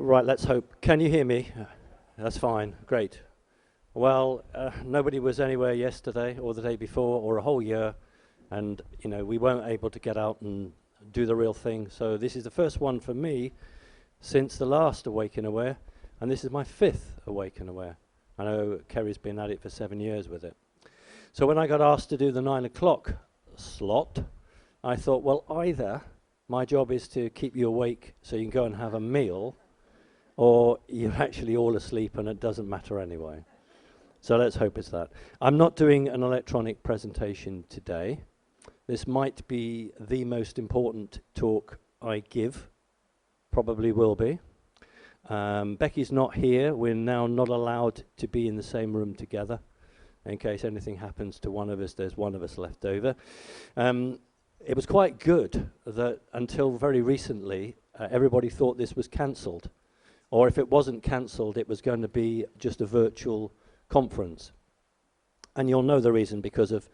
Right, let's hope. Can you hear me? That's fine. Great. Well, nobody was anywhere yesterday or the day before or a whole year, and we weren't able to get out and do the real thing. So this is the first one for me since the last Awake and Aware, and this is my 5th Awake and Aware. I know Kerry's been at it for 7 years with it. So when I got asked to do the 9 o'clock slot, I thought, well, either my job is to keep you awake so you can go and have a meal, or you're actually all asleep and it doesn't matter anyway. So let's hope it's that. I'm not doing an electronic presentation today. This might be the most important talk I give, probably will be. Becky's not here. We're now not allowed to be in the same room together. In case anything happens to one of us, there's one of us left over. It was quite good that until very recently, everybody thought this was cancelled. Or if it wasn't cancelled, it was going to be just a virtual conference. And you'll know the reason, because of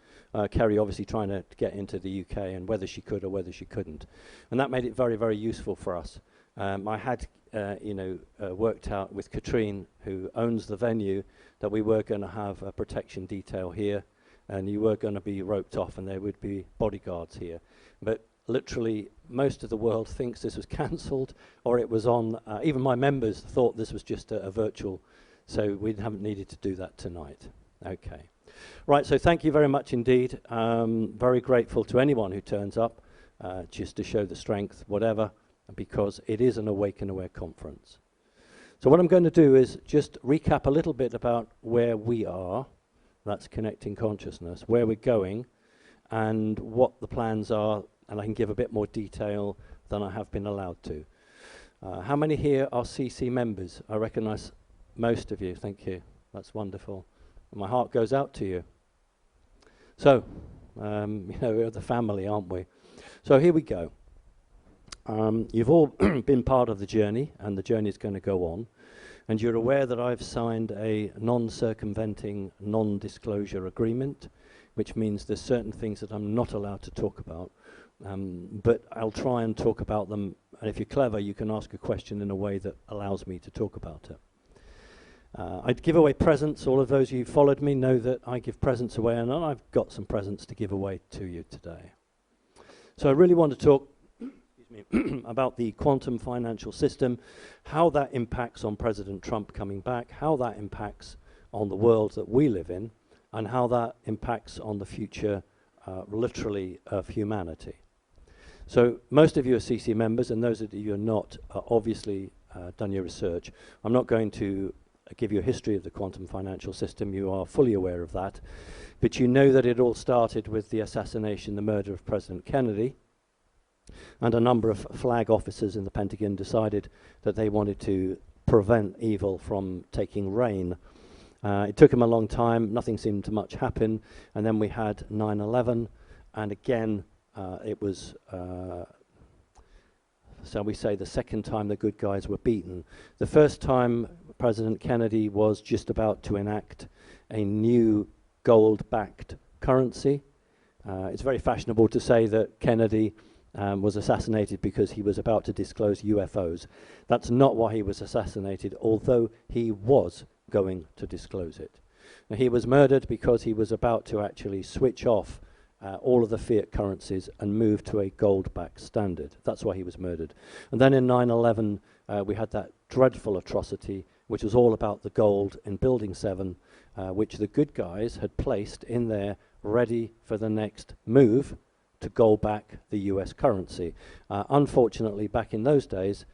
Kerry obviously trying to get into the UK and whether she could or whether she couldn't. And that made it very, very useful for us. I had worked out with Katrine, who owns the venue, that we were going to have a protection detail here, and you were going to be roped off and there would be bodyguards here. But literally most of the world thinks this was cancelled, or it was on, even my members thought this was just a virtual, so we haven't needed to do that tonight. Okay. Right, so thank you very much indeed. Very grateful to anyone who turns up, just to show the strength, whatever, because it is an Awake and Aware conference. So what I'm going to do is just recap a little bit about where we are, that's connecting consciousness, where we're going, and what the plans are, and I can give a bit more detail than I have been allowed to. How many here are CC members? I recognise most of you, thank you. That's wonderful. My heart goes out to you. So, we're the family, aren't we? So here we go. You've all been part of the journey, and the journey is going to go on. And you're aware that I've signed a non-circumventing, non-disclosure agreement, which means there's certain things that I'm not allowed to talk about. But I'll try and talk about them. And if you're clever, you can ask a question in a way that allows me to talk about it. I'd give away presents. All of those who followed me know that I give presents away, and I've got some presents to give away to you today. So I really want to talk about the quantum financial system, how that impacts on President Trump coming back, how that impacts on the world that we live in, and how that impacts on the future, literally, of humanity. So most of you are CC members, and those of you who are not are obviously done your research. I'm not going to give you a history of the quantum financial system. You are fully aware of that. But you know that it all started with the assassination, the murder of President Kennedy, and a number of flag officers in the Pentagon decided that they wanted to prevent evil from taking reign. It took them a long time, nothing seemed to much happen, and then we had 9/11, and again it was, shall we say, the second time the good guys were beaten. The first time President Kennedy was just about to enact a new gold-backed currency. It's very fashionable to say that Kennedy was assassinated because he was about to disclose UFOs. That's not why he was assassinated, although he was going to disclose it. Now, he was murdered because he was about to actually switch off all of the fiat currencies and move to a gold-backed standard. That's why he was murdered. And then in 9/11, we had that dreadful atrocity, which was all about the gold in Building 7, which the good guys had placed in there ready for the next move to gold back the US currency. Unfortunately, back in those days,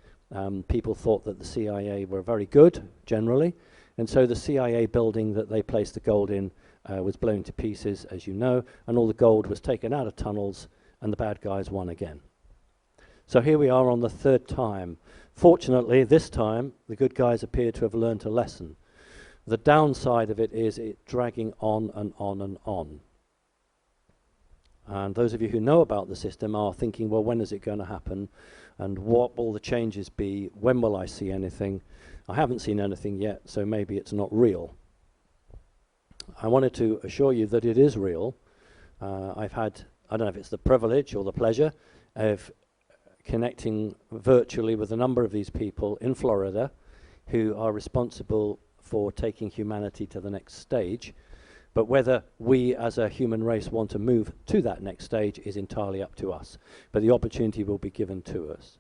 people thought that the CIA were very good, generally, and so the CIA building that they placed the gold in was blown to pieces, as you know, and all the gold was taken out of tunnels, and the bad guys won again. So here we are on the 3rd time. Fortunately, this time, the good guys appear to have learnt a lesson. The downside of it is it dragging on and on and on. And those of you who know about the system are thinking, well, when is it going to happen? And what will the changes be? When will I see anything? I haven't seen anything yet, so maybe it's not real. I wanted to assure you that it is real. I've had, I don't know if it's the privilege or the pleasure of connecting virtually with a number of these people in Florida who are responsible for taking humanity to the next stage. But whether we as a human race want to move to that next stage is entirely up to us. But the opportunity will be given to us.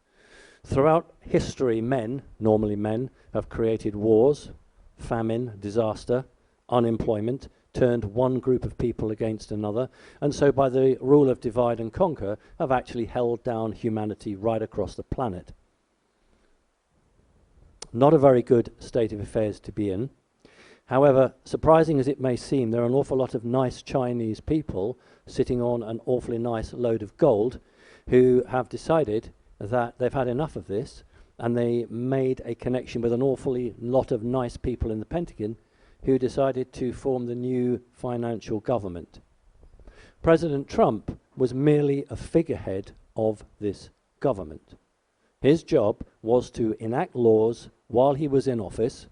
Throughout history, men, normally men, have created wars, famine, disaster, unemployment, turned one group of people against another, and so by the rule of divide and conquer have actually held down humanity right across the planet. Not a very good state of affairs to be in. However, surprising as it may seem, there are an awful lot of nice Chinese people sitting on an awfully nice load of gold who have decided that they've had enough of this, and they made a connection with an awfully lot of nice people in the Pentagon who decided to form the new financial government. President Trump was merely a figurehead of this government. His job was to enact laws while he was in office,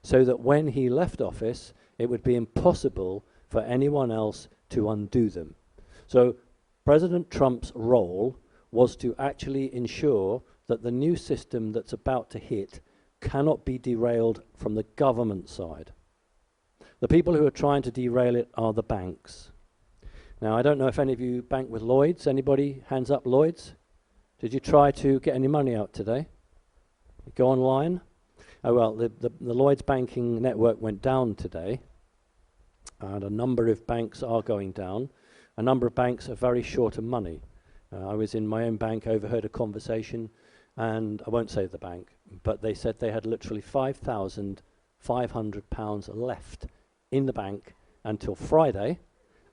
so that when he left office, it would be impossible for anyone else to undo them. So President Trump's role was to actually ensure that the new system that's about to hit cannot be derailed from the government side. The people who are trying to derail it are the banks. Now, I don't know if any of you bank with Lloyds. Anybody? Hands up, Lloyds. Did you try to get any money out today? Go online? Oh, well, the Lloyds banking network went down today, and a number of banks are going down. A number of banks are very short of money. I was in my own bank, overheard a conversation, and I won't say the bank, but they said they had literally £5,500 left in the bank until Friday,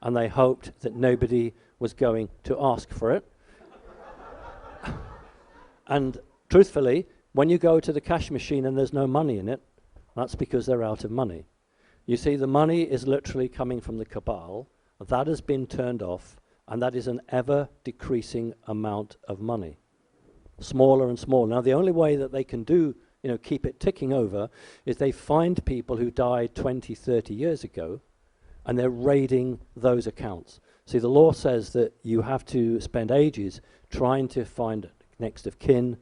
and they hoped that nobody was going to ask for it. And truthfully, when you go to the cash machine and there's no money in it, that's because they're out of money. You see, the money is literally coming from the cabal. That has been turned off, and that is an ever-decreasing amount of money. Smaller and smaller. Now, the only way that they can do, keep it ticking over is they find people who died 20, 30 years ago, and they're raiding those accounts. See, the law says that you have to spend ages trying to find next of kin,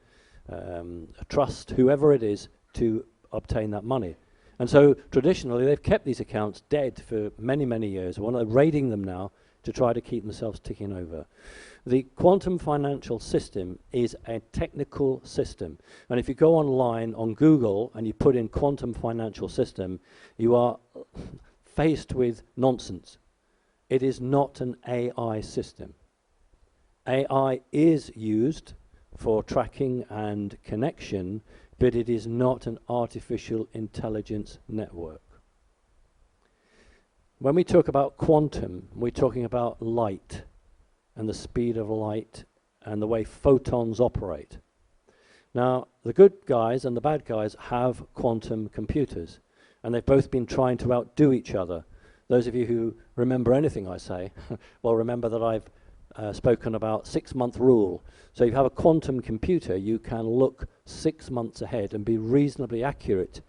a trust, whoever it is, to obtain that money. And so traditionally they've kept these accounts dead for many, many years. They're raiding them now to try to keep themselves ticking over. The quantum financial system is a technical system. And if you go online on Google and you put in quantum financial system, you are faced with nonsense. It is not an AI system. AI is used for tracking and connection, but it is not an artificial intelligence network. When we talk about quantum, we're talking about light and the speed of light and the way photons operate. Now, the good guys and the bad guys have quantum computers, and they've both been trying to outdo each other. Those of you who remember anything I say will remember that I've spoken about 6-month rule. So if you have a quantum computer, you can look 6 months ahead and be reasonably accurate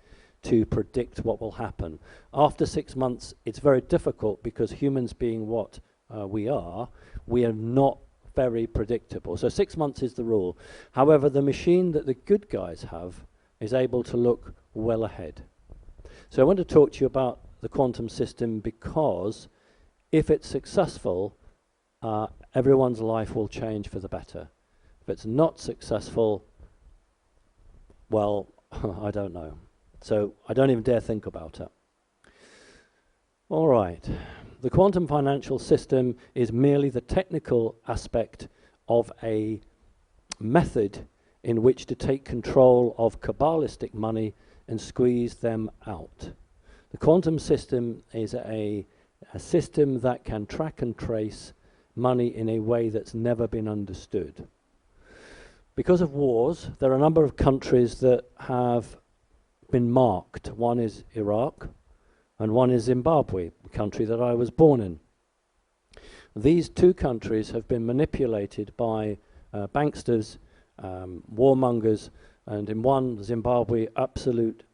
to predict what will happen. After 6 months, it's very difficult because humans being what we are not very predictable. So 6 months is the rule. However, the machine that the good guys have is able to look well ahead. So I want to talk to you about the quantum system because if it's successful, everyone's life will change for the better. If it's not successful, well, I don't know. So I don't even dare think about it. All right. The quantum financial system is merely the technical aspect of a method in which to take control of Kabbalistic money and squeeze them out. The quantum system is a system that can track and trace money in a way that's never been understood. Because of wars, there are a number of countries that have been marked. One is Iraq, and one is Zimbabwe, the country that I was born in. These two countries have been manipulated by banksters, warmongers, and in one, Zimbabwe, absolute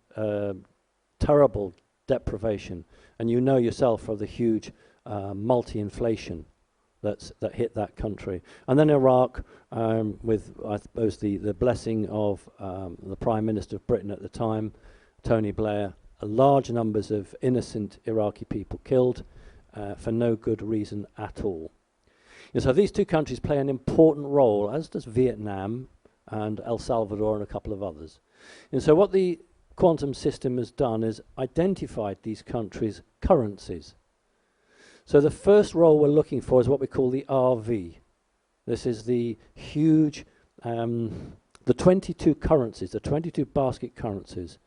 terrible deprivation. And you know yourself of the huge multi-inflation that hit that country. And then Iraq, with, I suppose, the blessing of the Prime Minister of Britain at the time, Tony Blair, large numbers of innocent Iraqi people killed for no good reason at all. And so these two countries play an important role, as does Vietnam and El Salvador and a couple of others. And so what the quantum system has done is identified these countries' currencies. So the first role we're looking for is what we call the RV. This is the huge, the 22 currencies, the 22 basket currencies.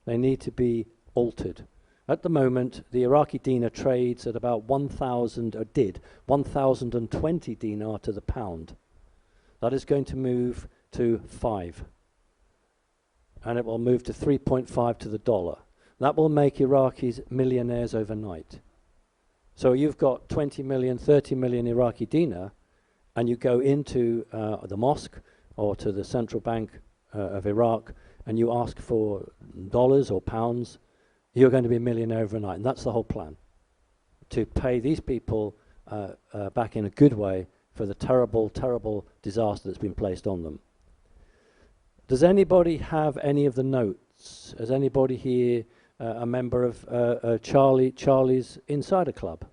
They need to be altered. At the moment, the Iraqi dinar trades at about 1,000, or did, 1,020 dinar to the pound. That is going to move to 5. And it will move to 3.5 to the dollar. That will make Iraqis millionaires overnight. So you've got 20 million, 30 million Iraqi dinar, and you go into the mosque or to the central bank of Iraq, and you ask for dollars or pounds, you're going to be a millionaire overnight. And that's the whole plan, to pay these people back in a good way for the terrible, terrible disaster that's been placed on them. Does anybody have any of the notes? Is anybody here a member of Charlie's Insider Club?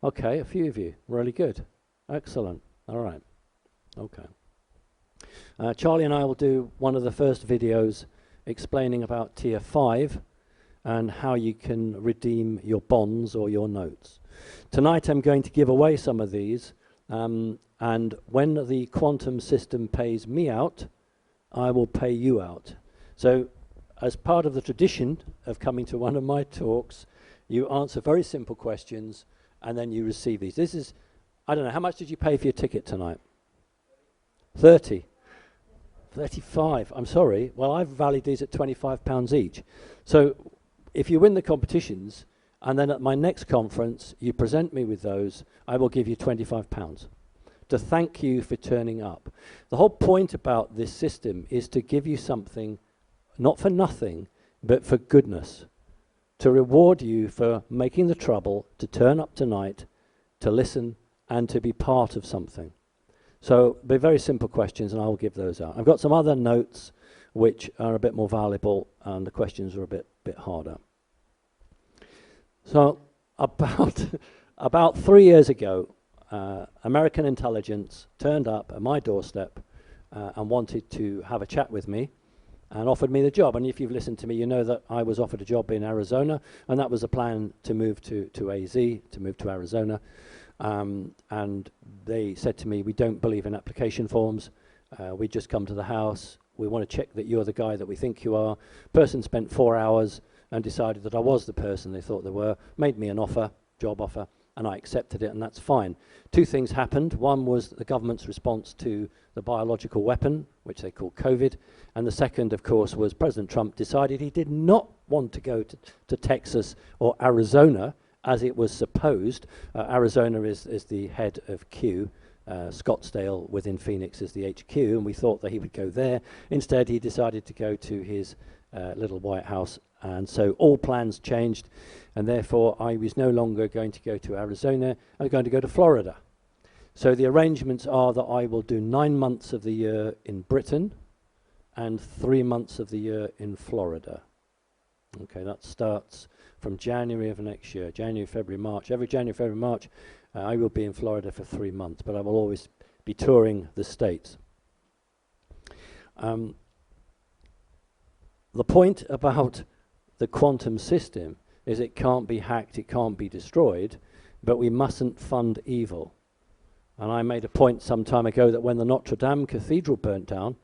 Okay, a few of you. Really good. Excellent. All right. Okay. Charlie and I will do one of the first videos explaining about Tier 5 and how you can redeem your bonds or your notes. Tonight I'm going to give away some of these, and when the quantum system pays me out, I will pay you out. So as part of the tradition of coming to one of my talks, you answer very simple questions and then you receive these. This is, I don't know, how much did you pay for your ticket tonight? 30. 35, I'm sorry. Well, I've valued these at £25 each. So if you win the competitions and then at my next conference you present me with those, I will give you £25 to thank you for turning up. The whole point about this system is to give you something, not for nothing, but for goodness, to reward you for making the trouble to turn up tonight, to listen, and to be part of something. So they're very simple questions, and I will give those out. I've got some other notes which are a bit more valuable, and the questions are a bit harder. So about 3 years ago, American intelligence turned up at my doorstep and wanted to have a chat with me and offered me the job. And if you've listened to me, you know that I was offered a job in Arizona, and that was a plan to move to AZ, to move to Arizona. And they said to me, we don't believe in application forms. We just come to the house. We want to check that you're the guy that we think you are. Person spent 4 hours and decided that I was the person they thought they were, made me an offer, job offer, and I accepted it, and that's fine. Two things happened. One was the government's response to the biological weapon, which they call COVID, and the second, of course, was President Trump decided he did not want to go to Texas or Arizona, as it was supposed. Arizona is the head of Q. Scottsdale within Phoenix is the HQ, and we thought that he would go there. Instead, he decided to go to his little White House, and so all plans changed, and therefore I was no longer going to go to Arizona. I was going to go to Florida. So the arrangements are that I will do 9 months of the year in Britain and 3 months of the year in Florida. Okay, that starts from January of next year, January, February, March. Every January, February, March, I will be in Florida for 3 months, but I will always be touring the States. The point about the quantum system is it can't be hacked, it can't be destroyed, but we mustn't fund evil. And I made a point some time ago that when the Notre Dame Cathedral burnt down,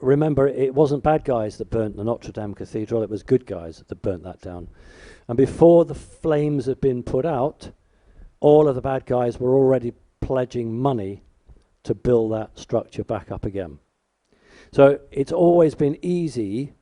remember, it wasn't bad guys that burnt the Notre Dame Cathedral, it was good guys that burnt that down. And before the flames had been put out, all of the bad guys were already pledging money to build that structure back up again. So it's always been easy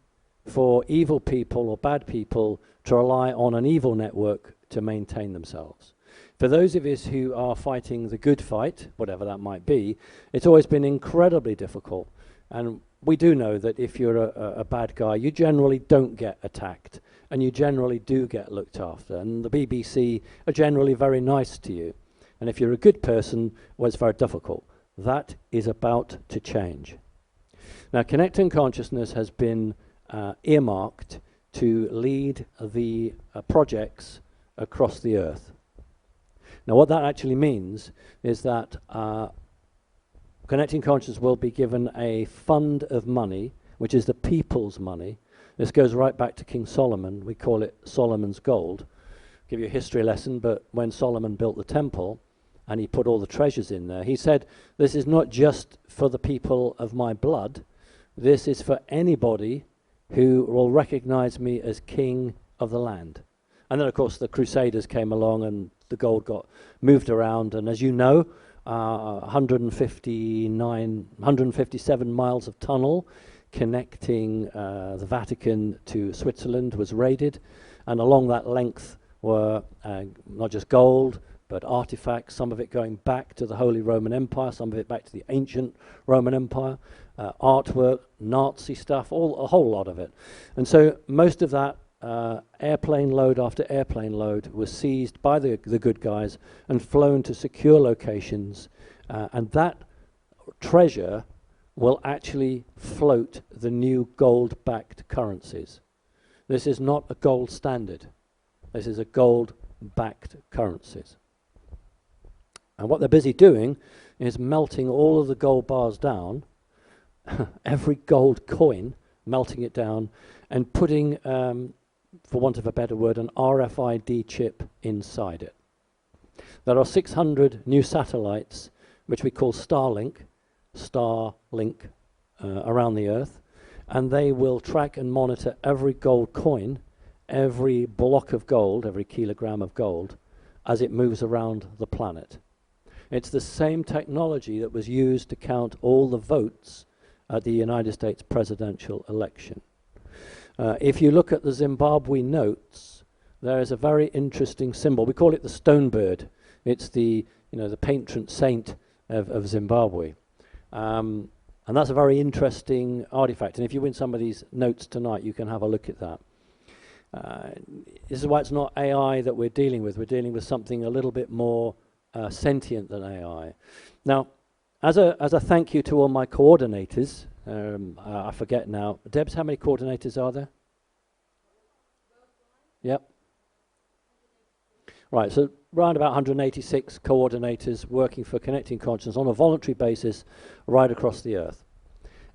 for evil people or bad people to rely on an evil network to maintain themselves. For those of us who are fighting the good fight, whatever that might be, it's always been incredibly difficult. And we do know that if you're a bad guy, you generally don't get attacked, and you generally do get looked after. And the BBC are generally very nice to you. And if you're a good person, well, it's very difficult. That is about to change. Now, Connecting Consciousness has been earmarked to lead the projects across the earth. Now, what that actually means is that Connecting Consciousness will be given a fund of money, which is the people's money. This goes right back to King Solomon. We call it Solomon's gold. Give you a history lesson, but when Solomon built the temple and he put all the treasures in there, he said, this is not just for the people of my blood, this is for anybody who will recognize me as king of the land. And then, of course, the Crusaders came along and the gold got moved around. And as you know, 157 miles of tunnel connecting the Vatican to Switzerland was raided. And along that length were not just gold, but artifacts, some of it going back to the Holy Roman Empire, some of it back to the ancient Roman Empire, artwork, Nazi stuff, a whole lot of it. And so most of that airplane load after airplane load was seized by the good guys and flown to secure locations, and that treasure will actually float the new gold-backed currencies. This is not a gold standard. This is a gold-backed currencies. And what they're busy doing is melting all of the gold bars down, every gold coin, melting it down, and putting, for want of a better word, an RFID chip inside it. There are 600 new satellites, which we call Starlink, around the Earth, and they will track and monitor every gold coin, every block of gold, every kilogram of gold, as it moves around the planet. It's the same technology that was used to count all the votes at the United States presidential election. If you look at the Zimbabwe notes, there is a very interesting symbol. We call it the stone bird. It's the patron saint of Zimbabwe. And that's a very interesting artifact. And if you win some of these notes tonight, you can have a look at that. This is why it's not AI that we're dealing with. We're dealing with something a little bit more sentient than AI. Now, as a thank you to all my coordinators, I forget now. Debs, how many coordinators are there? Yep. Right, so around about 186 coordinators working for Connecting Consciousness on a voluntary basis right across the earth.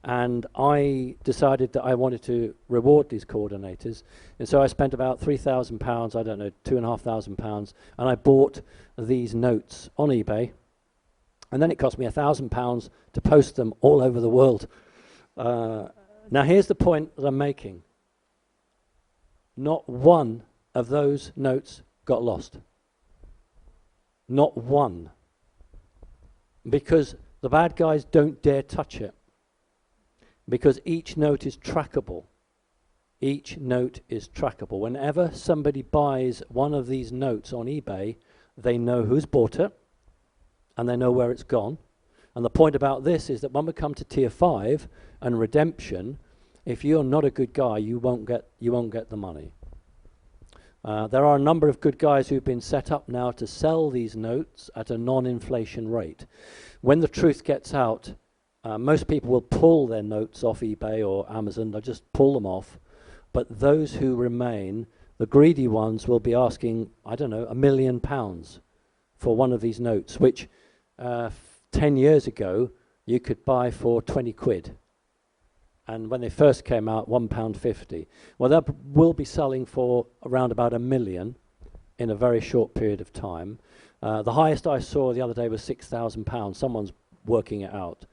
And I decided that I wanted to reward these coordinators. And so I spent about £3,000, I don't know, £2,500, and I bought these notes on eBay. And then it cost me £1,000 to post them all over the world. Now here's the point that I'm making. Not one of those notes got lost. Not one. Because the bad guys don't dare touch it. Because each note is trackable. Each note is trackable. Whenever somebody buys one of these notes on eBay, they know who's bought it, and they know where it's gone. And the point about this is that when we come to tier 5 and redemption, if you're not a good guy, you won't get the money. There are a number of good guys who've been set up now to sell these notes at a non-inflation rate. When the truth gets out, most people will pull their notes off eBay or Amazon. They'll just pull them off. But those who remain, the greedy ones, will be asking, I don't know, £1 million for one of these notes, which 10 years ago you could buy for 20 quid. And when they first came out, £1.50. Well, that will be selling for around about £1 million in a very short period of time. The highest I saw the other day was £6,000. Someone's working it out.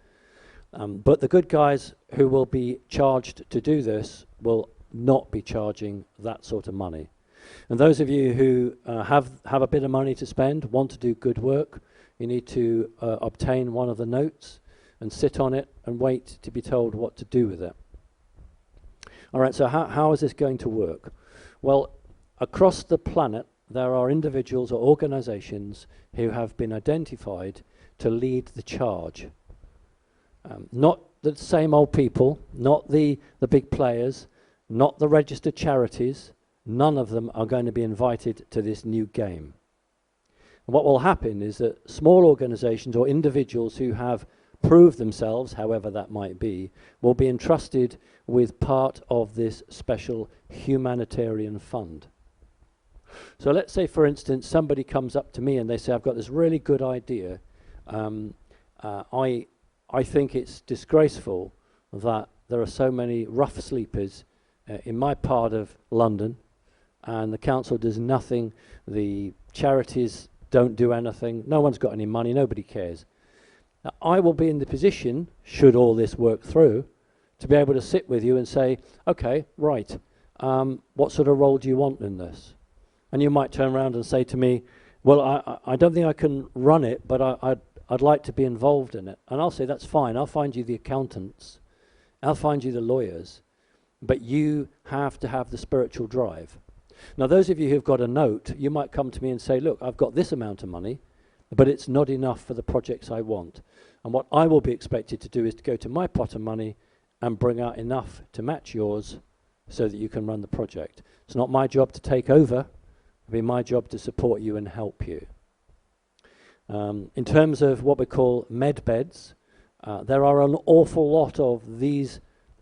But the good guys who will be charged to do this will not be charging that sort of money. And those of you who have a bit of money to spend, want to do good work, you need to obtain one of the notes and sit on it and wait to be told what to do with it. All right, so how is this going to work? Well, across the planet, there are individuals or organizations who have been identified to lead the charge. Not the same old people, not the big players, not the registered charities. None of them are going to be invited to this new game. And what will happen is that small organizations or individuals who have proved themselves, however that might be, will be entrusted with part of this special humanitarian fund. So let's say, for instance, somebody comes up to me and they say, I've got this really good idea. I think it's disgraceful that there are so many rough sleepers in my part of London, and the council does nothing, the charities don't do anything, no one's got any money, nobody cares. Now, I will be in the position, should all this work through, to be able to sit with you and say, okay, right, what sort of role do you want in this? And you might turn around and say to me, well, I don't think I can run it, but I'd like to be involved in it. And I'll say, that's fine, I'll find you the accountants, I'll find you the lawyers, but you have to have the spiritual drive. Now, those of you who've got a note, you might come to me and say, look, I've got this amount of money, but it's not enough for the projects I want. And what I will be expected to do is to go to my pot of money and bring out enough to match yours so that you can run the project. It's not my job to take over, it'll be my job to support you and help you. In terms of what we call med beds, there are an awful lot of these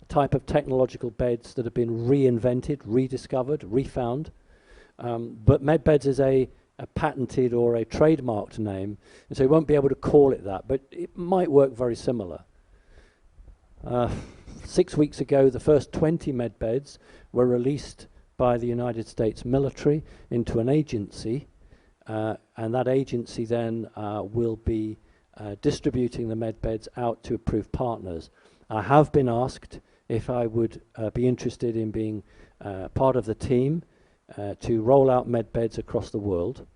type of technological beds that have been reinvented, rediscovered, refound. But med beds is a patented or a trademarked name, and so you won't be able to call it that, but it might work very similar. 6 weeks ago, the first 20 med beds were released by the United States military into an agency, and that agency then will be distributing the med beds out to approved partners. I have been asked if I would be interested in being part of the team to roll out med beds across the world,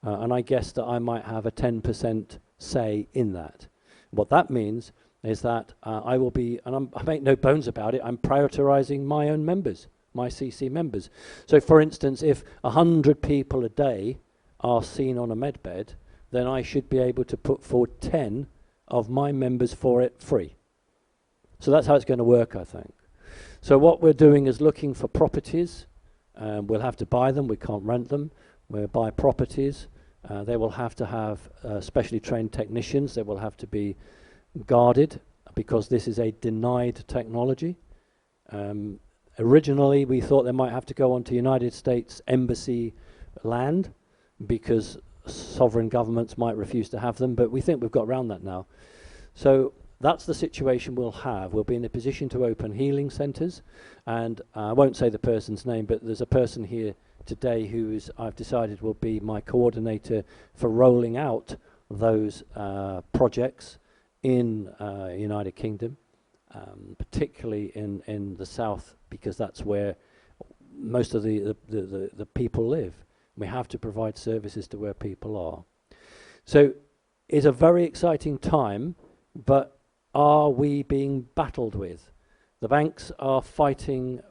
and I guess that I might have a 10% say in that. What that means is that I will be, and I make no bones about it, I'm prioritizing my own members, my CC members. So for instance, if 100 people a day are seen on a med bed, then I should be able to put forward 10 of my members for it free. So that's how it's going to work, I think. So what we're doing is looking for properties. We'll have to buy them, we can't rent them. We'll buy properties. They will have to have specially trained technicians. They will have to be guarded because this is a denied technology. Originally, we thought they might have to go onto United States Embassy land because sovereign governments might refuse to have them, but we think we've got around that now. So that's the situation we'll have. We'll be in a position to open healing centres, and I won't say the person's name, but there's a person here today who I've decided will be my coordinator for rolling out those projects in United Kingdom, particularly in the south, because that's where most of the people live. We have to provide services to where people are. So it's a very exciting time, but are we being battled with? The banks are fighting.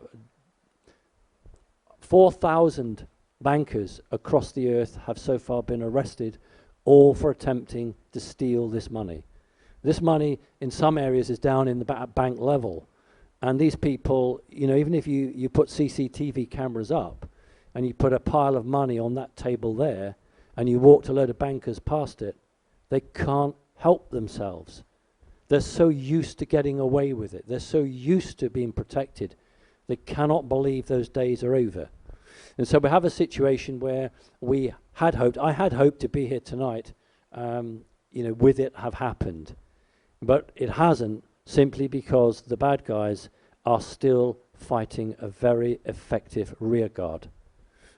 4,000 bankers across the earth have so far been arrested, all for attempting to steal this money. This money in some areas is down in the bank level, and these people, you know, even if you put CCTV cameras up and you put a pile of money on that table there and you walked a load of bankers past it, they can't help themselves. They're so used to getting away with it. They're so used to being protected. They cannot believe those days are over. And so we have a situation where we had hoped, I had hoped to be here tonight, you know, with it have happened. But it hasn't, simply because the bad guys are still fighting a very effective rearguard.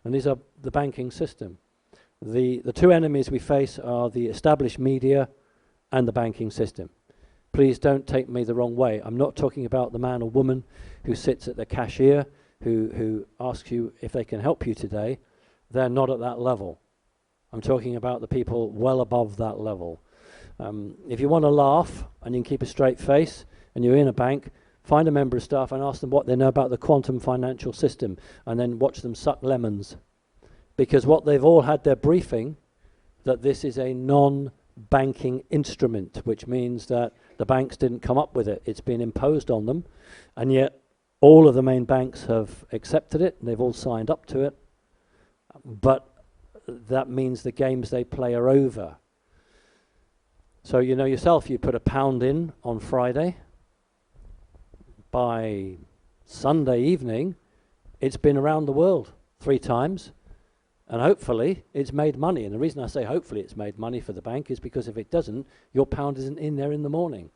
And these are the banking system. The two enemies we face are the established media and the banking system. Please don't take me the wrong way. I'm not talking about the man or woman who sits at the cashier who asks you if they can help you today. They're not at that level. I'm talking about the people well above that level. If you want to laugh and you can keep a straight face and you're in a bank, find a member of staff and ask them what they know about the quantum financial system, and then watch them suck lemons. Because what they've all had their briefing, that this is a non-banking instrument, which means that the banks didn't come up with it. It's been imposed on them, and yet all of the main banks have accepted it, and they've all signed up to it. But that means the games they play are over. So you know yourself, you put £1 in on Friday. By Sunday evening, it's been around the world 3 times. And hopefully it's made money. And the reason I say hopefully it's made money for the bank is because if it doesn't, your pound isn't in there in the morning.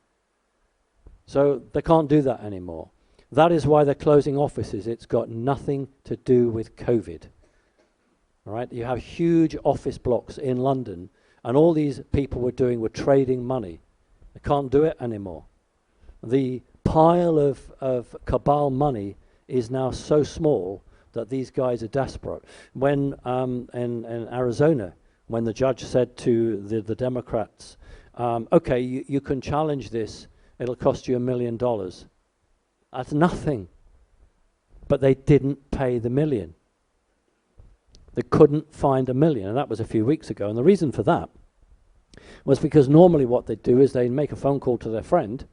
So they can't do that anymore. That is why they're closing offices. It's got nothing to do with COVID. All right? You have huge office blocks in London, and all these people were trading money. They can't do it anymore. The pile of cabal money is now so small that these guys are desperate. When in Arizona, when the judge said to the Democrats, okay, you can challenge this, it'll cost you $1 million. That's nothing. But they didn't pay the $1 million. They couldn't find $1 million, and that was a few weeks ago. And the reason for that was because normally what they'd do is they'd make a phone call to their friend,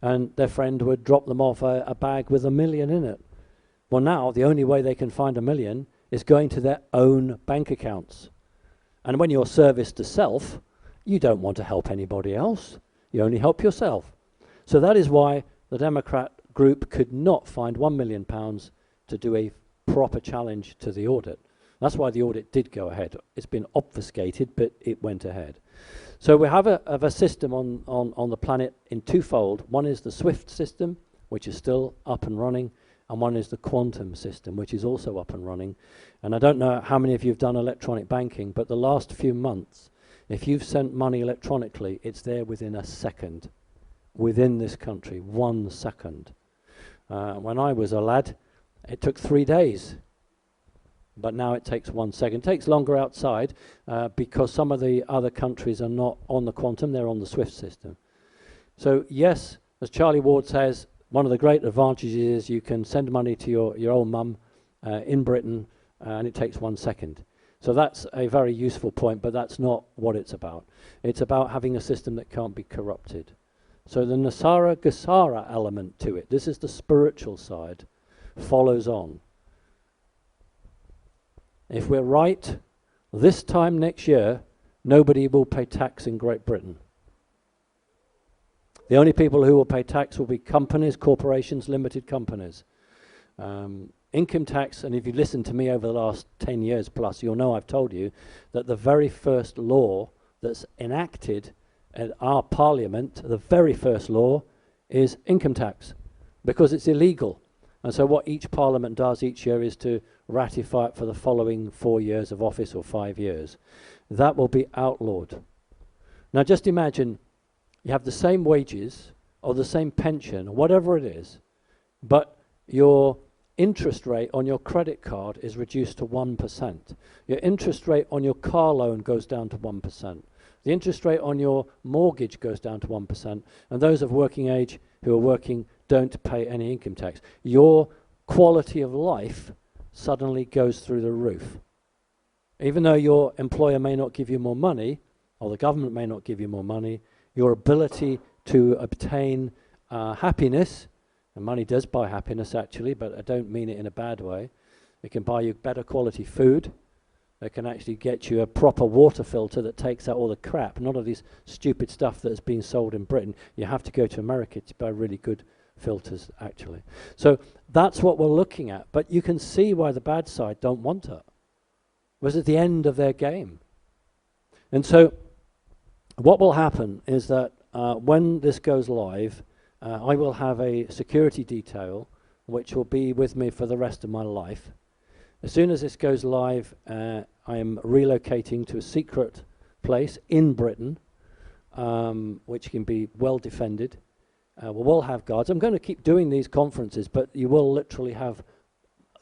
and their friend would drop them off a bag with $1 million in it. Well, now the only way they can find $1 million is going to their own bank accounts. And when you're service to self, you don't want to help anybody else. You only help yourself. So that is why the Democrat group could not find £1 million to do a proper challenge to the audit. That's why the audit did go ahead. It's been obfuscated, but it went ahead. So we have a system on the planet in twofold. One is the SWIFT system, which is still up and running, and one is the quantum system, which is also up and running. And I don't know how many of you have done electronic banking, but the last few months, if you've sent money electronically, it's there within a second. Within this country, 1 second. When I was a lad, it took 3 days. But now it takes 1 second. It takes longer outside because some of the other countries are not on the quantum, they're on the SWIFT system. So yes, as Charlie Ward says, one of the great advantages is you can send money to your old mum in Britain and it takes 1 second. So that's a very useful point, but that's not what it's about. It's about having a system that can't be corrupted. So the Nasara Gasara element to it, this is the spiritual side, follows on. If we're right, this time next year, nobody will pay tax in Great Britain. The only people who will pay tax will be companies, corporations, limited companies. Income tax, and if you listen to me over the last 10 years plus, you'll know I've told you that the very first law that's enacted at our parliament, the very first law, is income tax, because it's illegal. And so what each parliament does each year is to ratify it for the following 4 years of office or 5 years. That will be outlawed. Now just imagine you have the same wages or the same pension, whatever it is, but your interest rate on your credit card is reduced to 1%. Your interest rate on your car loan goes down to 1%. The interest rate on your mortgage goes down to 1%. And those of working age who are working don't pay any income tax. Your quality of life suddenly goes through the roof. Even though your employer may not give you more money, or the government may not give you more money, your ability to obtain happiness, and money does buy happiness actually, but I don't mean it in a bad way. It can buy you better quality food. It can actually get you a proper water filter that takes out all the crap, none of this stupid stuff that's being sold in Britain. You have to go to America to buy really good filters actually. So that's what we're looking at, but you can see why the bad side don't want it. It was at the end of their game. And so what will happen is that when this goes live, I will have a security detail which will be with me for the rest of my life. As soon as this goes live, I am relocating to a secret place in Britain, which can be well defended. We will have guards. I'm going to keep doing these conferences, but you will literally have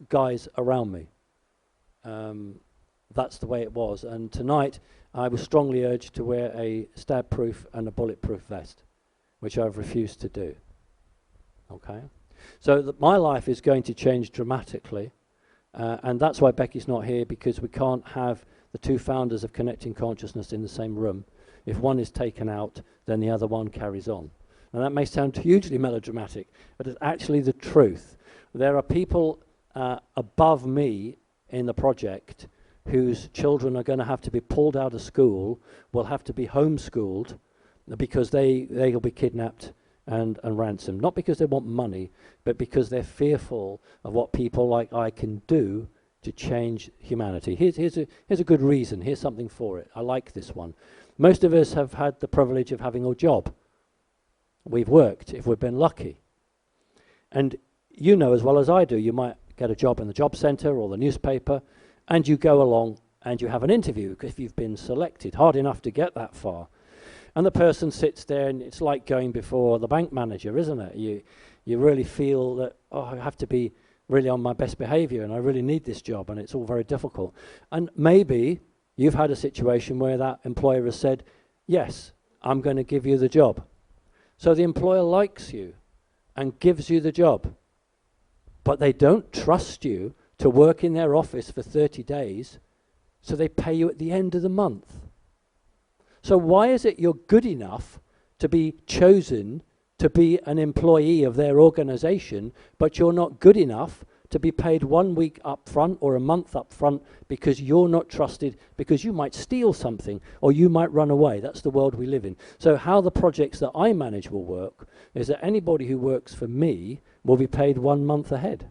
guys around me. That's the way it was. And tonight, I was strongly urged to wear a stab-proof and a bulletproof vest, which I've refused to do. Okay? So my life is going to change dramatically. And that's why Becky's not here, because we can't have the two founders of Connecting Consciousness in the same room. If one is taken out, then the other one carries on. And that may sound hugely melodramatic, but it's actually the truth. There are people above me in the project whose children are going to have to be pulled out of school will have to be homeschooled because they'll be kidnapped and ransomed. Not because they want money, but because they're fearful of what people like I can do to change humanity. Here's a good reason. Here's something for it. I like this one. Most of us have had the privilege of having a job. We've worked, if we've been lucky. And you know as well as I do, you might get a job in the job centre or the newspaper, and you go along and you have an interview if you've been selected. Hard enough to get that far. And the person sits there, and it's like going before the bank manager, isn't it? You really feel that, oh, I have to be really on my best behaviour, and I really need this job, and it's all very difficult. And maybe you've had a situation where that employer has said, yes, I'm going to give you the job. So the employer likes you and gives you the job, but they don't trust you to work in their office for 30 days, so they pay you at the end of the month. So why is it you're good enough to be chosen to be an employee of their organization, but you're not good enough to be paid 1 week up front or a month up front because you're not trusted, because you might steal something or you might run away? That's the world we live in. So how the projects that I manage will work is that anybody who works for me will be paid 1 month ahead.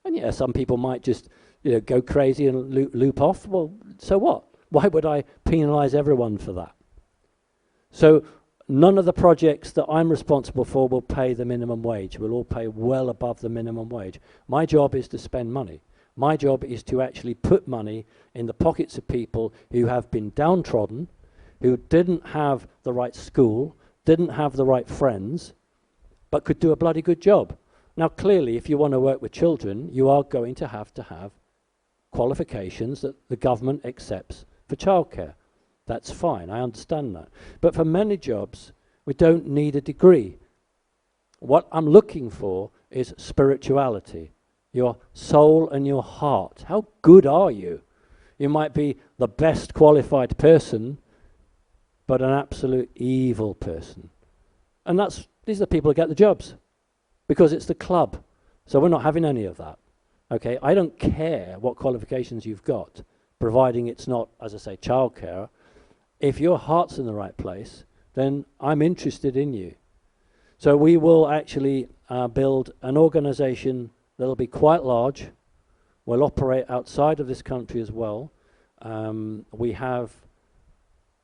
And yeah, some people might just go crazy and loop off. Well, so what? Why would I penalize everyone for that? So none of the projects that I'm responsible for will pay the minimum wage. We'll all pay well above the minimum wage. My job is to spend money. My job is to actually put money in the pockets of people who have been downtrodden, who didn't have the right school, didn't have the right friends, but could do a bloody good job. Now, clearly, if you want to work with children, you are going to have qualifications that the government accepts for childcare. That's fine, I understand that. But for many jobs, we don't need a degree. What I'm looking for is spirituality, your soul and your heart. How good are you? You might be the best qualified person, but an absolute evil person. And these are the people who get the jobs, because it's the club. So we're not having any of that. Okay, I don't care what qualifications you've got, providing it's not, as I say, childcare. If your heart's in the right place, then I'm interested in you. So we will actually build an organization that'll be quite large. We'll operate outside of this country as well. We have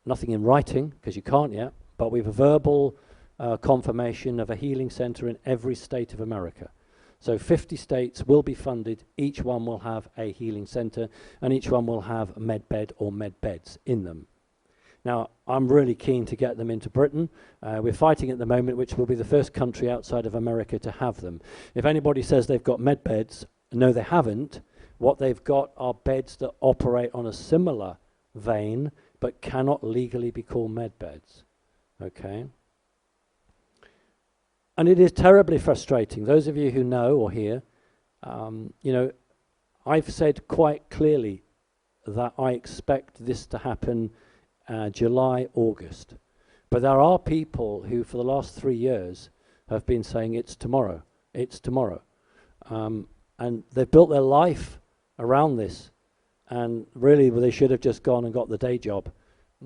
nothing in writing, because you can't yet, but we have a verbal confirmation of a healing center in every state of America. So 50 states will be funded, each one will have a healing center, and each one will have a med bed or med beds in them. Now, I'm really keen to get them into Britain. We're fighting at the moment, which will be the first country outside of America to have them. If anybody says they've got med beds, no, they haven't. What they've got are beds that operate on a similar vein, but cannot legally be called med beds. Okay? And it is terribly frustrating. Those of you who know or hear, I've said quite clearly that I expect this to happen July, August. But there are people who for the last 3 years have been saying it's tomorrow, it's tomorrow. And they've built their life around this. And really they should have just gone and got the day job,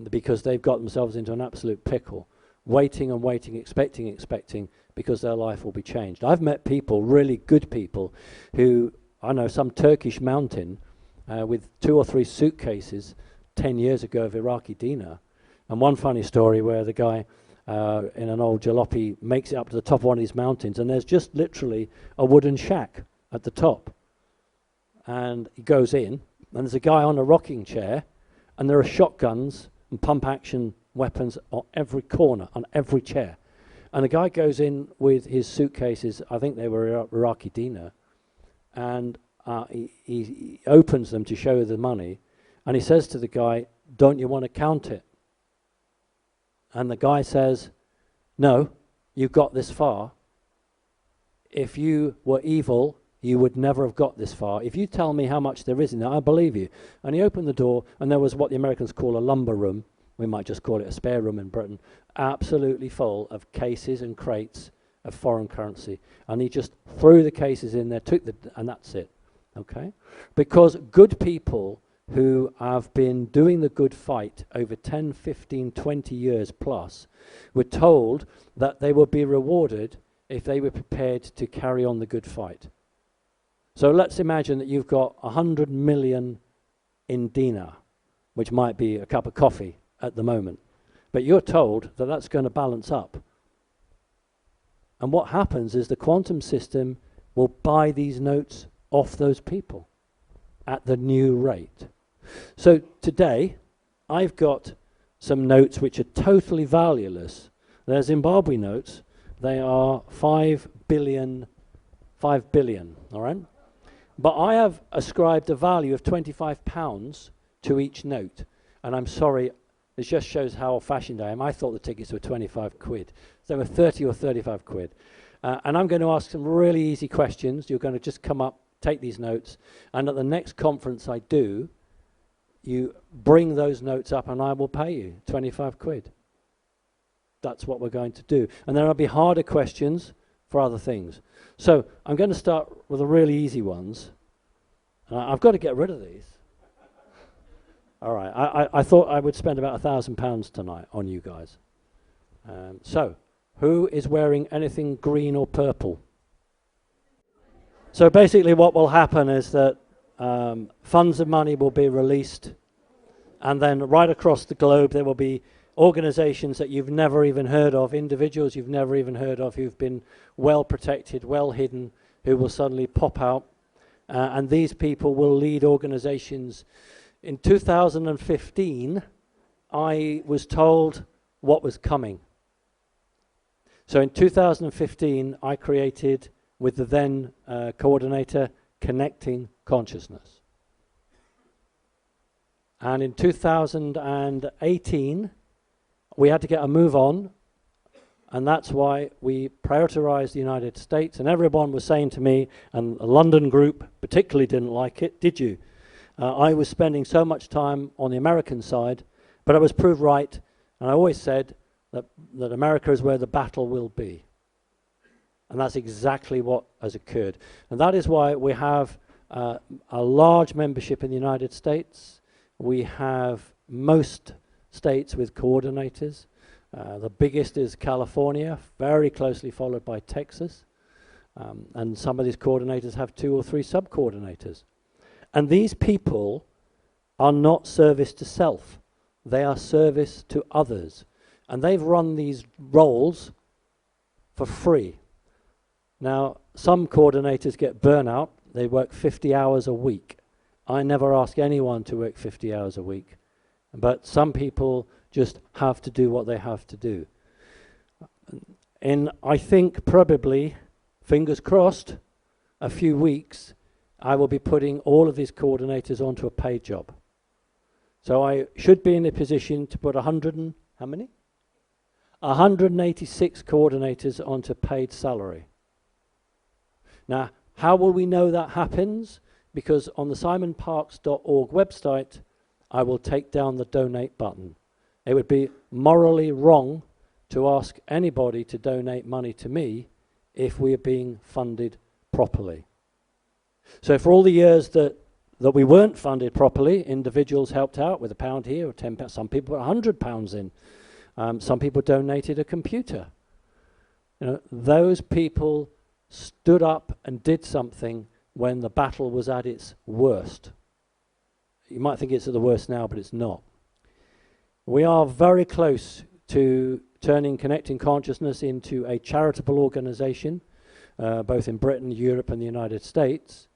because they've got themselves into an absolute pickle, waiting and waiting, expecting, because their life will be changed. I've met people, really good people, who, I know, some Turkish mountain with 2 or 3 suitcases 10 years ago of Iraqi dinar. And one funny story where the guy in an old jalopy makes it up to the top of one of these mountains, and there's just literally a wooden shack at the top. And he goes in, and there's a guy on a rocking chair, and there are shotguns and pump action weapons on every corner, on every chair. And the guy goes in with his suitcases, I think they were Iraqi dinar, and he opens them to show the money, and he says to the guy, "Don't you want to count it?" And the guy says, "No, you got this far. If you were evil, you would never have got this far. If you tell me how much there is in there, I believe you." And he opened the door, and there was what the Americans call a lumber room. We might just call it a spare room in Britain, absolutely full of cases and crates of foreign currency. And he just threw the cases in there, and that's it, okay? Because good people who have been doing the good fight over 10, 15, 20 years plus were told that they would be rewarded if they were prepared to carry on the good fight. So let's imagine that you've got 100 million in dinar, which might be a cup of coffee at the moment. But you're told that that's going to balance up. And what happens is the quantum system will buy these notes off those people at the new rate. So today, I've got some notes which are totally valueless. They're Zimbabwe notes. They are 5 billion, all right? But I have ascribed a value of £25 to each note. And I'm sorry, this just shows how old-fashioned I am. I thought the tickets were 25 quid. They were 30 or 35 quid. And I'm going to ask some really easy questions. You're going to just come up, take these notes, and at the next conference I do, you bring those notes up and I will pay you 25 quid. That's what we're going to do. And there will be harder questions for other things. So I'm going to start with the really easy ones. I've got to get rid of these. All right, I thought I would spend about £1,000 tonight on you guys. So, who is wearing anything green or purple? So basically what will happen is that funds of money will be released, and then right across the globe there will be organizations that you've never even heard of, individuals you've never even heard of, who've been well protected, well hidden, who will suddenly pop out, and these people will lead organizations. In 2015, I was told what was coming. So in 2015, I created, with the then coordinator, Connecting Consciousness. And in 2018, we had to get a move on, and that's why we prioritized the United States. And everyone was saying to me, and the London group particularly didn't like it, did you? I was spending so much time on the American side, but I was proved right, and I always said that America is where the battle will be. And that's exactly what has occurred. And that is why we have a large membership in the United States. We have most states with coordinators. The biggest is California, very closely followed by Texas. And some of these coordinators have 2 or 3 sub-coordinators. And these people are not service to self. They are service to others. And they've run these roles for free. Now, some coordinators get burnout. They work 50 hours a week. I never ask anyone to work 50 hours a week. But some people just have to do what they have to do. In, I think, probably, fingers crossed, a few weeks, I will be putting all of these coordinators onto a paid job. So I should be in a position to put 100 and, how many? 186 coordinators onto paid salary. Now, how will we know that happens? Because on the simonparkes.org website, I will take down the donate button. It would be morally wrong to ask anybody to donate money to me if we are being funded properly. So for all the years that we weren't funded properly, individuals helped out with £1 here or £10. Some people put £100 in. Some people donated a computer. You know, those people stood up and did something when the battle was at its worst. You might think it's at the worst now, but it's not. We are very close to turning Connecting Consciousness into a charitable organization, both in Britain, Europe, and the United States.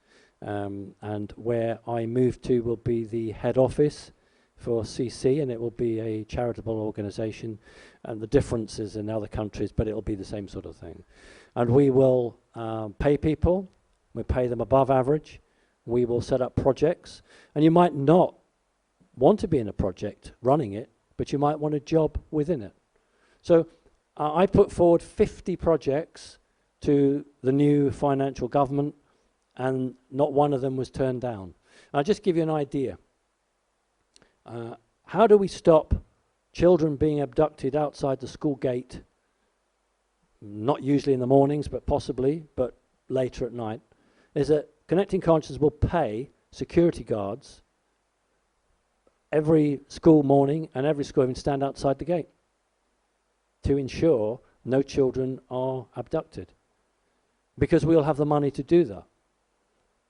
And where I move to will be the head office for CC, and it will be a charitable organization. And the differences in other countries, but it will be the same sort of thing. And we will pay people. We pay them above average. We will set up projects. And you might not want to be in a project running it, but you might want a job within it. So I put forward 50 projects to the new financial government, and not one of them was turned down. I'll just give you an idea. How do we stop children being abducted outside the school gate, not usually in the mornings, but possibly, but later at night? Is that Connecting Consciousness will pay security guards every school morning and every school even stand outside the gate to ensure no children are abducted, because we'll have the money to do that.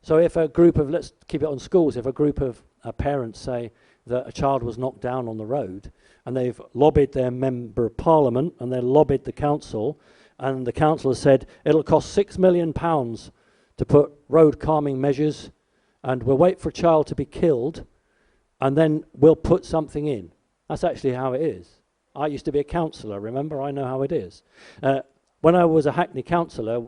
So if a group of, let's keep it on schools, if a group of parents say that a child was knocked down on the road, and they've lobbied their member of parliament and they've lobbied the council, and the council has said it'll cost £6 million to put road calming measures, and we'll wait for a child to be killed and then we'll put something in. That's actually how it is. I used to be a councillor, remember? I know how it is. When I was a Hackney councillor,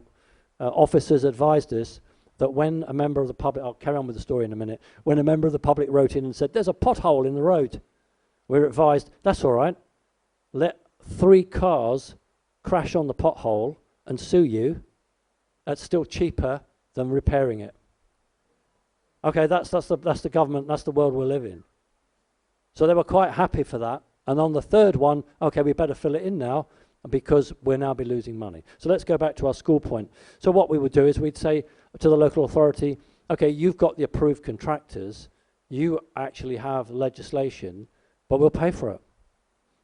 officers advised us that when a member of the public, I'll carry on with the story in a minute, when a member of the public wrote in and said, there's a pothole in the road, we were advised, that's all right, let 3 cars crash on the pothole and sue you. That's still cheaper than repairing it. Okay, that's the government, that's the world we live in. So they were quite happy for that. And on the third one, okay, we better fill it in now because we'll now be losing money. So let's go back to our school point. So what we would do is we'd say to the local authority, okay, you've got the approved contractors, you actually have legislation, but we'll pay for it.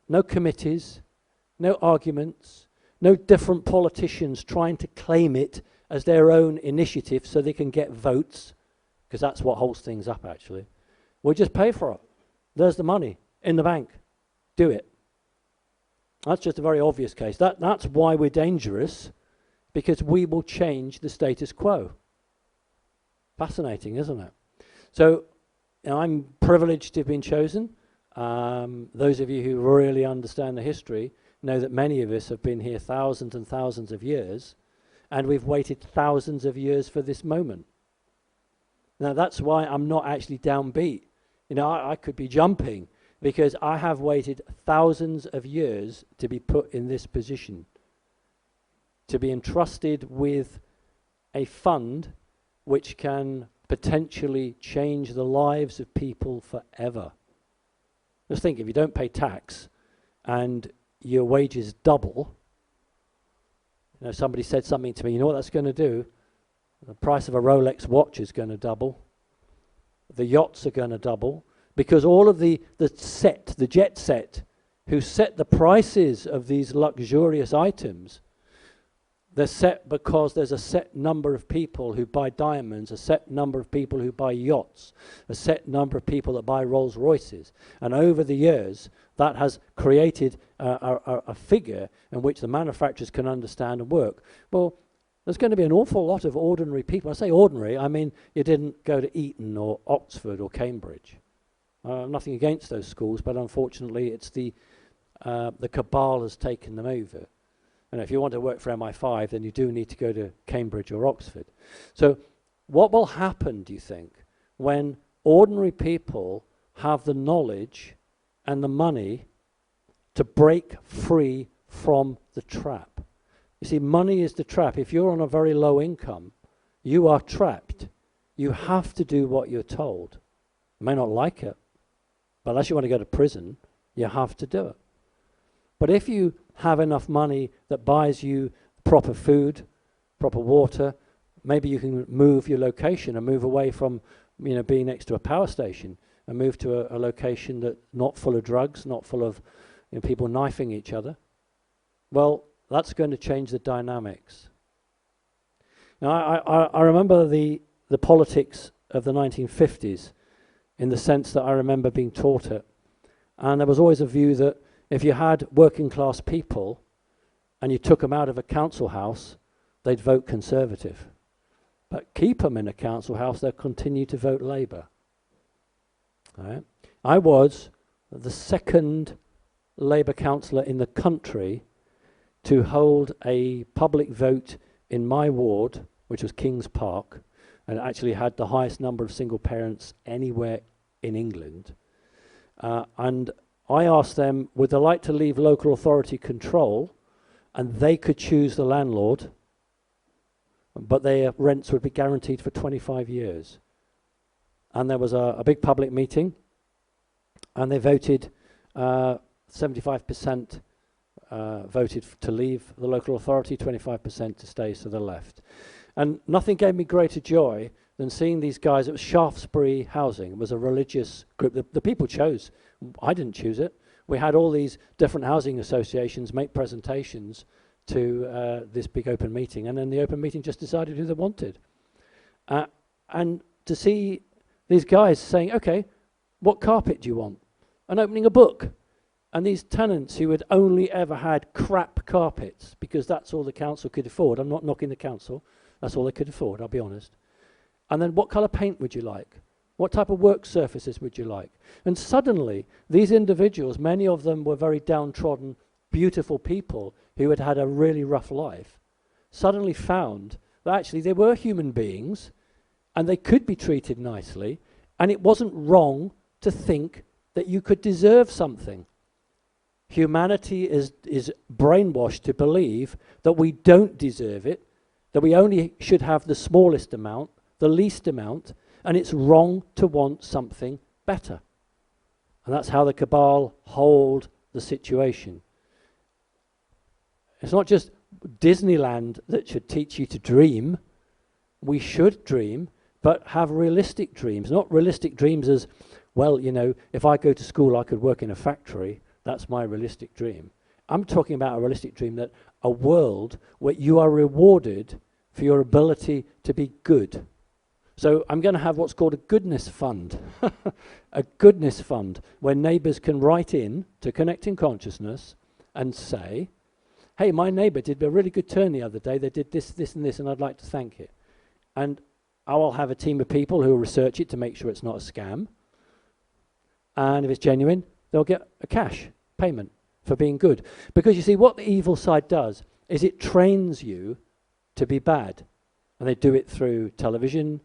No committees, no arguments, no different politicians trying to claim it as their own initiative so they can get votes, because that's what holds things up actually. We'll just pay for it. There's the money in the bank. Do it. That's just a very obvious case. That's why we're dangerous, because we will change the status quo. Fascinating, isn't it? So I'm privileged to have been chosen. Those of you who really understand the history know that many of us have been here thousands and thousands of years, and we've waited thousands of years for this moment. Now that's why I'm not actually downbeat. You know, I could be jumping, because I have waited thousands of years to be put in this position, to be entrusted with a fund which can potentially change the lives of people forever. Just think, if you don't pay tax and your wages double, you know, somebody said something to me, you know what that's going to do? The price of a Rolex watch is going to double. The yachts are going to double. Because all of the jet set, who set the prices of these luxurious items, they're set because there's a set number of people who buy diamonds, a set number of people who buy yachts, a set number of people that buy Rolls Royces. And over the years, that has created a figure in which the manufacturers can understand and work. Well, there's going to be an awful lot of ordinary people. I say ordinary, I mean you didn't go to Eton or Oxford or Cambridge. Nothing against those schools, but unfortunately it's the cabal has taken them over. And if you want to work for MI5, then you do need to go to Cambridge or Oxford. So what will happen, do you think, when ordinary people have the knowledge and the money to break free from the trap? You see, money is the trap. If you're on a very low income, you are trapped. You have to do what you're told. You may not like it, but unless you want to go to prison, you have to do it. But if you have enough money that buys you proper food, proper water, maybe you can move your location and move away from, you know, being next to a power station and move to a location that's not full of drugs, not full of, you know, people knifing each other. Well, that's going to change the dynamics. Now, I remember the politics of the 1950s in the sense that I remember being taught it. And there was always a view that if you had working class people and you took them out of a council house, they'd vote Conservative. But keep them in a council house, they'll continue to vote Labour. Right? I was the second Labour councillor in the country to hold a public vote in my ward, which was Kings Park, and actually had the highest number of single parents anywhere in England. And I asked them, would they like to leave local authority control, and they could choose the landlord, but their rents would be guaranteed for 25 years. And there was a big public meeting, and they voted, 75% voted to leave the local authority, 25% to stay to the left. And nothing gave me greater joy than seeing these guys. It was Shaftesbury Housing. It was a religious group. The people chose. I didn't choose it. We had all these different housing associations make presentations to this big open meeting, and then the open meeting just decided who they wanted. And to see these guys saying, okay, what carpet do you want? And opening a book. And these tenants who had only ever had crap carpets, because that's all the council could afford. I'm not knocking the council. That's all they could afford, I'll be honest. And then what colour paint would you like? What type of work surfaces would you like? And suddenly, these individuals, many of them were very downtrodden, beautiful people who had had a really rough life, suddenly found that actually they were human beings and they could be treated nicely, and it wasn't wrong to think that you could deserve something. Humanity is brainwashed to believe that we don't deserve it, that we only should have the smallest amount, the least amount, and it's wrong to want something better. And that's how the cabal hold the situation. It's not just Disneyland that should teach you to dream. We should dream, but have realistic dreams. Not realistic dreams as, well, you know, if I go to school I could work in a factory. That's my realistic dream. I'm talking about a realistic dream, that a world where you are rewarded for your ability to be good. So I'm going to have what's called a goodness fund. A goodness fund where neighbours can write in to Connecting Consciousness and say, hey, my neighbour did a really good turn the other day. They did this, this and this, and I'd like to thank it. And I will have a team of people who will research it to make sure it's not a scam. And if it's genuine, they'll get a cash payment for being good. Because you see, what the evil side does is it trains you to be bad. And they do it through television,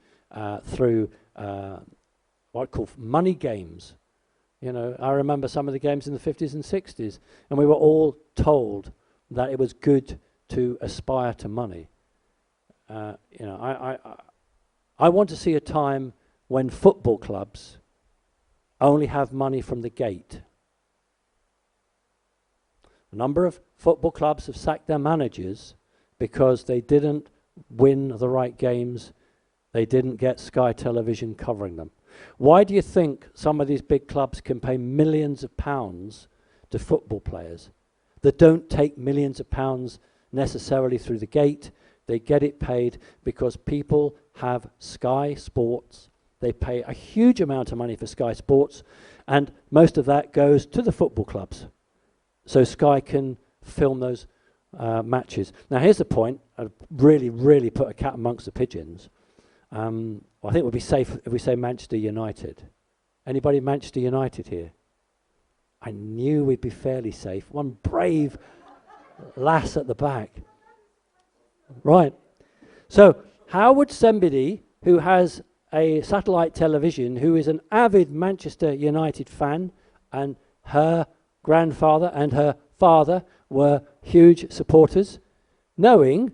through what I call money games. You know, I remember some of the games in the 50s and 60s, and we were all told that it was good to aspire to money. You know, I want to see a time when football clubs only have money from the gate. A number of football clubs have sacked their managers because they didn't win the right games. They didn't get Sky Television covering them. Why do you think some of these big clubs can pay millions of pounds to football players that don't take millions of pounds necessarily through the gate? They get it paid because people have Sky Sports. They pay a huge amount of money for Sky Sports, and most of that goes to the football clubs. So Sky can film those matches. Now here's the point. I'd really put a cat amongst the pigeons. Well, I think it would be safe if we say Manchester United. Anybody Manchester United here? I knew we'd be fairly safe. One brave lass at the back. Right. So how would somebody who has a satellite television, who is an avid Manchester United fan, and her grandfather and her father were huge supporters, knowing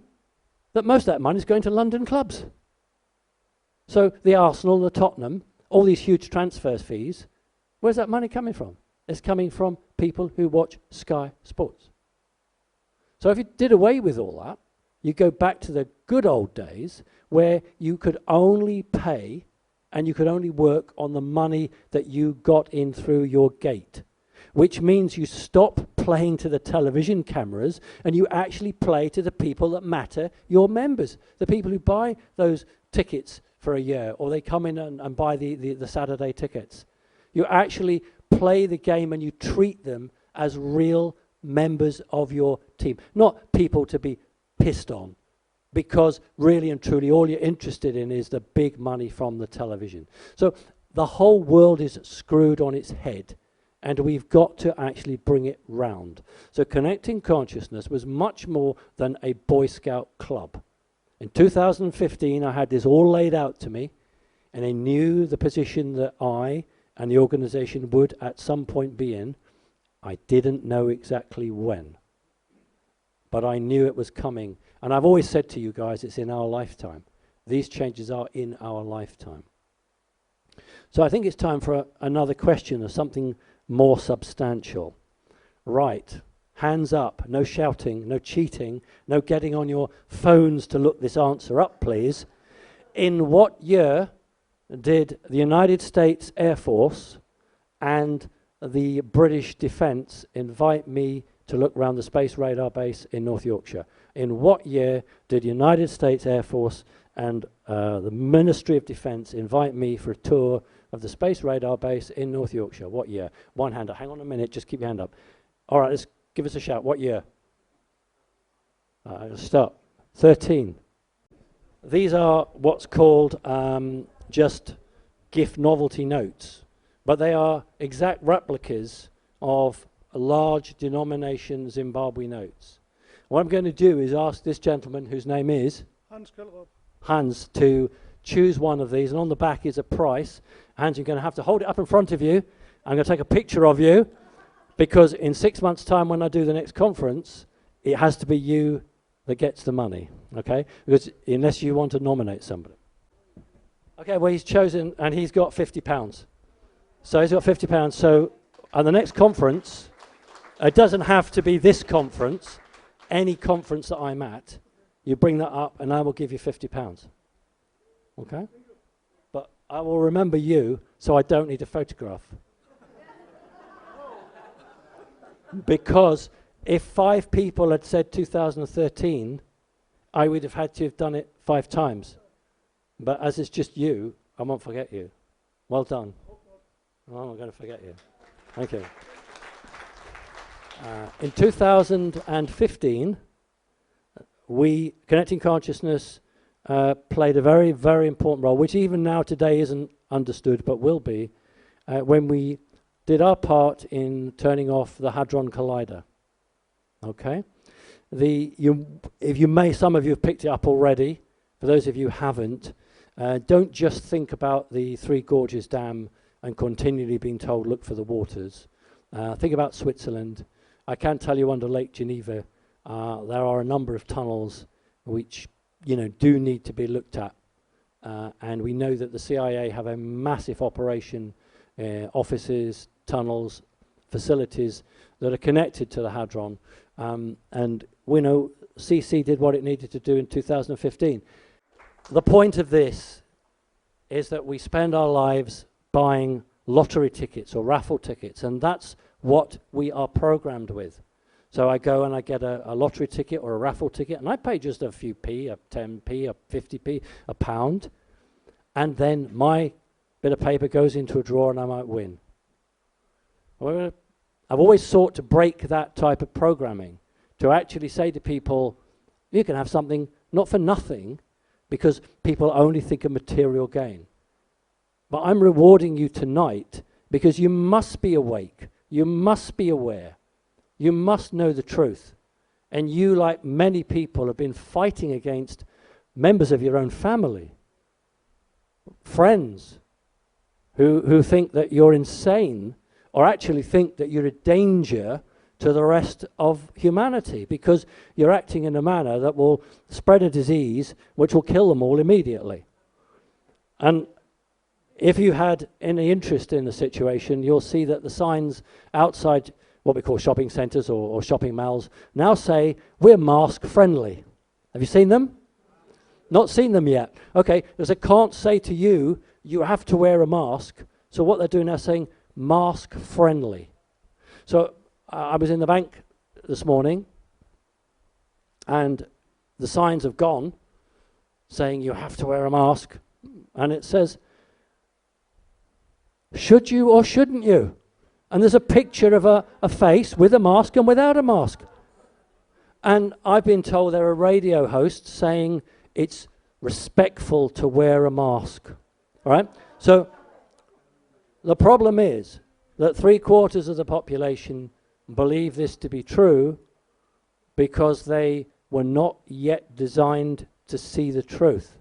that most of that money is going to London clubs? So the Arsenal, the Tottenham, all these huge transfer fees, where's that money coming from? It's coming from people who watch Sky Sports. So if you did away with all that, you go back to the good old days where you could only pay and you could only work on the money that you got in through your gate, which means you stop playing to the television cameras and you actually play to the people that matter, your members, the people who buy those tickets for a year, or they come in and buy the Saturday tickets. You actually play the game and you treat them as real members of your team, not people to be pissed on, because really and truly all you're interested in is the big money from the television. So the whole world is screwed on its head, and we've got to actually bring it round. So Connecting Consciousness was much more than a Boy Scout club. In 2015, I had this all laid out to me, and I knew the position that I and the organization would at some point be in. I didn't know exactly when, but I knew it was coming. And I've always said to you guys, it's in our lifetime. These changes are in our lifetime. So I think it's time for another question or something more substantial. Right. Hands up, no shouting, no cheating, no getting on your phones to look this answer up, please. In what year did the United States Air Force and the British Defence invite me to look around the Space Radar Base in North Yorkshire? In what year did the United States Air Force and the Ministry of Defence invite me for a tour of the Space Radar Base in North Yorkshire? What year? One hand up. Hang on a minute, just keep your hand up. All right, let's give us a shout. What year? Stop. 13. These are what's called just gift novelty notes, but they are exact replicas of large denomination Zimbabwe notes. What I'm going to do is ask this gentleman, whose name is Hans, to choose one of these, and on the back is a price. Hans, you're going to have to hold it up in front of you. I'm going to take a picture of you, because in 6 months' time when I do the next conference, it has to be you that gets the money, okay? Because unless you want to nominate somebody. Okay, well, he's chosen, and he's got £50. So he's got £50. So at the next conference, it doesn't have to be this conference, any conference that I'm at, you bring that up and I will give you £50. Okay? But I will remember you, so I don't need a photograph. Because if 5 people had said 2013, I would have had to have done it 5 times. But as it's just you, I won't forget you. Well done. Oh, I'm not going to forget you. Thank you. In 2015, we, Connecting Consciousness, played a very, very important role, which even now today isn't understood, but will be, when we did our part in turning off the Hadron Collider. Okay? Some of you have picked it up already. For those of you who haven't, don't just think about the Three Gorges Dam and continually being told, look for the waters. Think about Switzerland. I can tell you under Lake Geneva, there are a number of tunnels which, do need to be looked at. And we know that the CIA have a massive operation, offices, tunnels, facilities that are connected to the Hadron. And we know CC did what it needed to do in 2015. The point of this is that we spend our lives buying lottery tickets or raffle tickets, and that's what we are programmed with. So I go and I get a lottery ticket or a raffle ticket, and I pay just a few p, a 10p, a 50p, a pound, and then my bit of paper goes into a drawer and I might win. Well, I've always sought to break that type of programming, to actually say to people, you can have something not for nothing, because people only think of material gain. But I'm rewarding you tonight because you must be awake. You must be aware. You must know the truth. And you, like many people, have been fighting against members of your own family, friends, who think that you're insane, or actually think that you're a danger to the rest of humanity because you're acting in a manner that will spread a disease which will kill them all immediately. And if you had any interest in the situation, you'll see that the signs outside what we call shopping centres or shopping malls now say, we're mask friendly. Have you seen them? Not seen them yet. Okay, because I can't say to you, you have to wear a mask. So what they're doing now is saying, mask friendly. So I was in the bank this morning, and the signs have gone saying you have to wear a mask, and it says, should you or shouldn't you? And there's a picture of a face with a mask and without a mask. And I've been told there are radio hosts saying it's respectful to wear a mask. All right? So the problem is that 3/4 of the population believe this to be true because they were not yet designed to see the truth.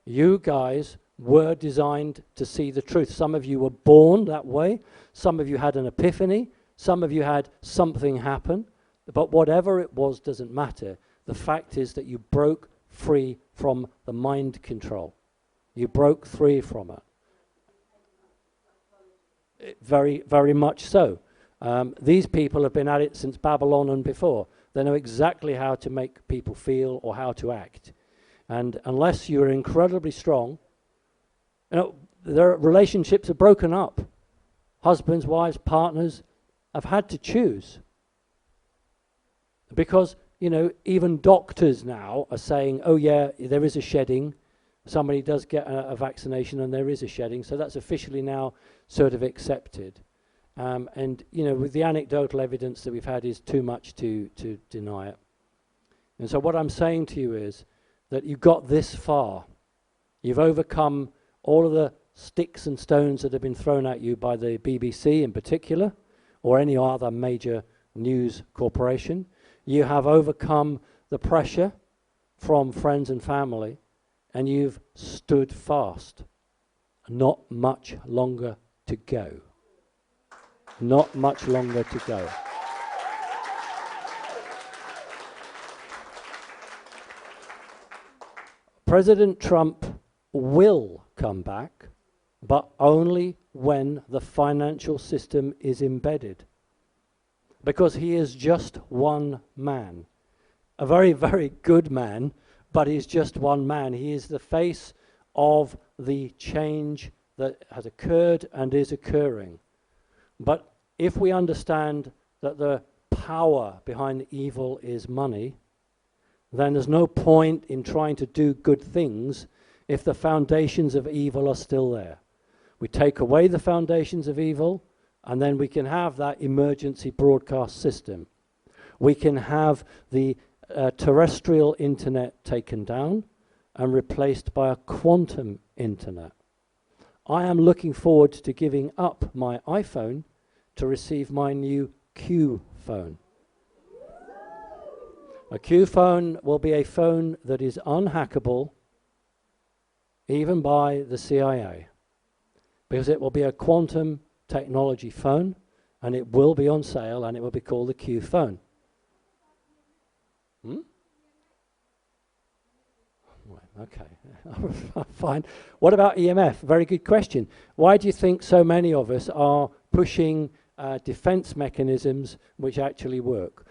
You guys were designed to see the truth. Some of you were born that way. Some of you had an epiphany. Some of you had something happen. But whatever it was doesn't matter. The fact is that you broke free from the mind control. You broke free from it. Very, very much so. These people have been at it since Babylon and before. They know exactly how to make people feel or how to act. And unless you're incredibly strong, their relationships are broken up. Husbands, wives, partners have had to choose. Because, even doctors now are saying, oh yeah, there is a shedding. Somebody does get a vaccination and there is a shedding. So that's officially now sort of accepted. And, with the anecdotal evidence that we've had is too much to deny it. And so what I'm saying to you is that you got this far. You've overcome all of the sticks and stones that have been thrown at you by the BBC in particular, or any other major news corporation. You have overcome the pressure from friends and family, and you've stood fast. Not much longer to go. Not much longer to go. President Trump will come back, but only when the financial system is embedded. Because he is just one man. A very, very good man, but he's just one man. He is the face of the change that has occurred and is occurring. But if we understand that the power behind evil is money, then there's no point in trying to do good things if the foundations of evil are still there. We take away the foundations of evil, and then we can have that emergency broadcast system. We can have the terrestrial internet taken down and replaced by a quantum internet. I am looking forward to giving up my iPhone to receive my new Q phone. A Q phone will be a phone that is unhackable, even by the CIA, because it will be a quantum technology phone, and it will be on sale, and it will be called the Q phone. Okay, fine. What about EMF? Very good question. Why do you think so many of us are pushing defense mechanisms which actually work?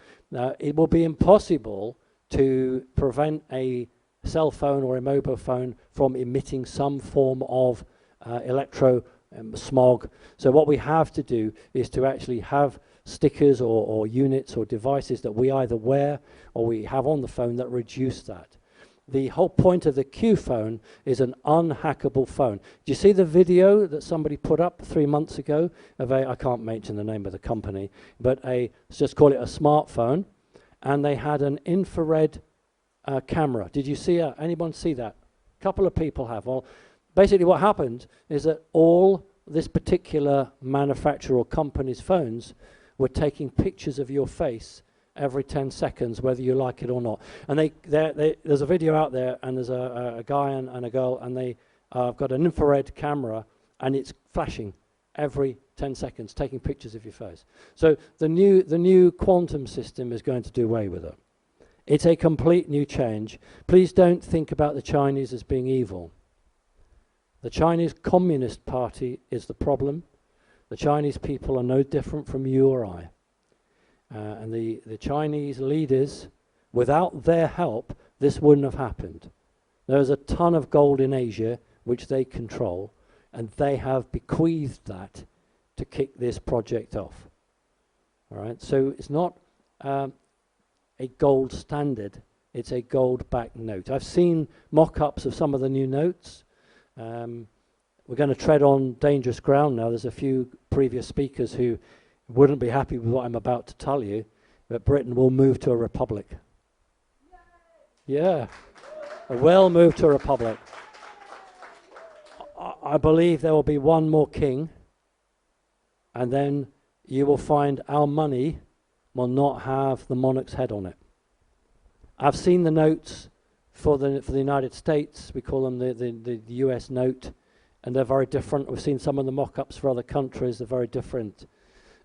It will be impossible to prevent a cell phone or a mobile phone from emitting some form of electro smog. So what we have to do is to actually have stickers or units or devices that we either wear or we have on the phone that reduce that. The whole point of the Q phone is an unhackable phone. Do you see the video that somebody put up 3 months ago of I can't mention the name of the company, but let's just call it a smartphone, and they had an infrared camera. Did you see anyone see that? A couple of people have. Well, basically what happened is that all this particular manufacturer or company's phones were taking pictures of your face every 10 seconds, whether you like it or not. And there's a video out there, and there's a guy and a girl, and they have got an infrared camera, and it's flashing every 10 seconds, taking pictures of your face. So the new quantum system is going to do away with it. It's a complete new change. Please don't think about the Chinese as being evil. The Chinese Communist Party is the problem. The Chinese people are no different from you or I. And the Chinese leaders, without their help, this wouldn't have happened. There's a ton of gold in Asia, which they control, and they have bequeathed that to kick this project off. All right, so it's not a gold standard, it's a gold-backed note. I've seen mock-ups of some of the new notes. We're going to tread on dangerous ground now. There's a few previous speakers who wouldn't be happy with what I'm about to tell you, but Britain will move to a republic. Yay! Yeah, we'll move to a republic. I believe there will be one more king, and then you will find our money will not have the monarch's head on it. I've seen the notes for the United States. We call them the US note, and they're very different. We've seen some of the mock-ups for other countries. They're very different.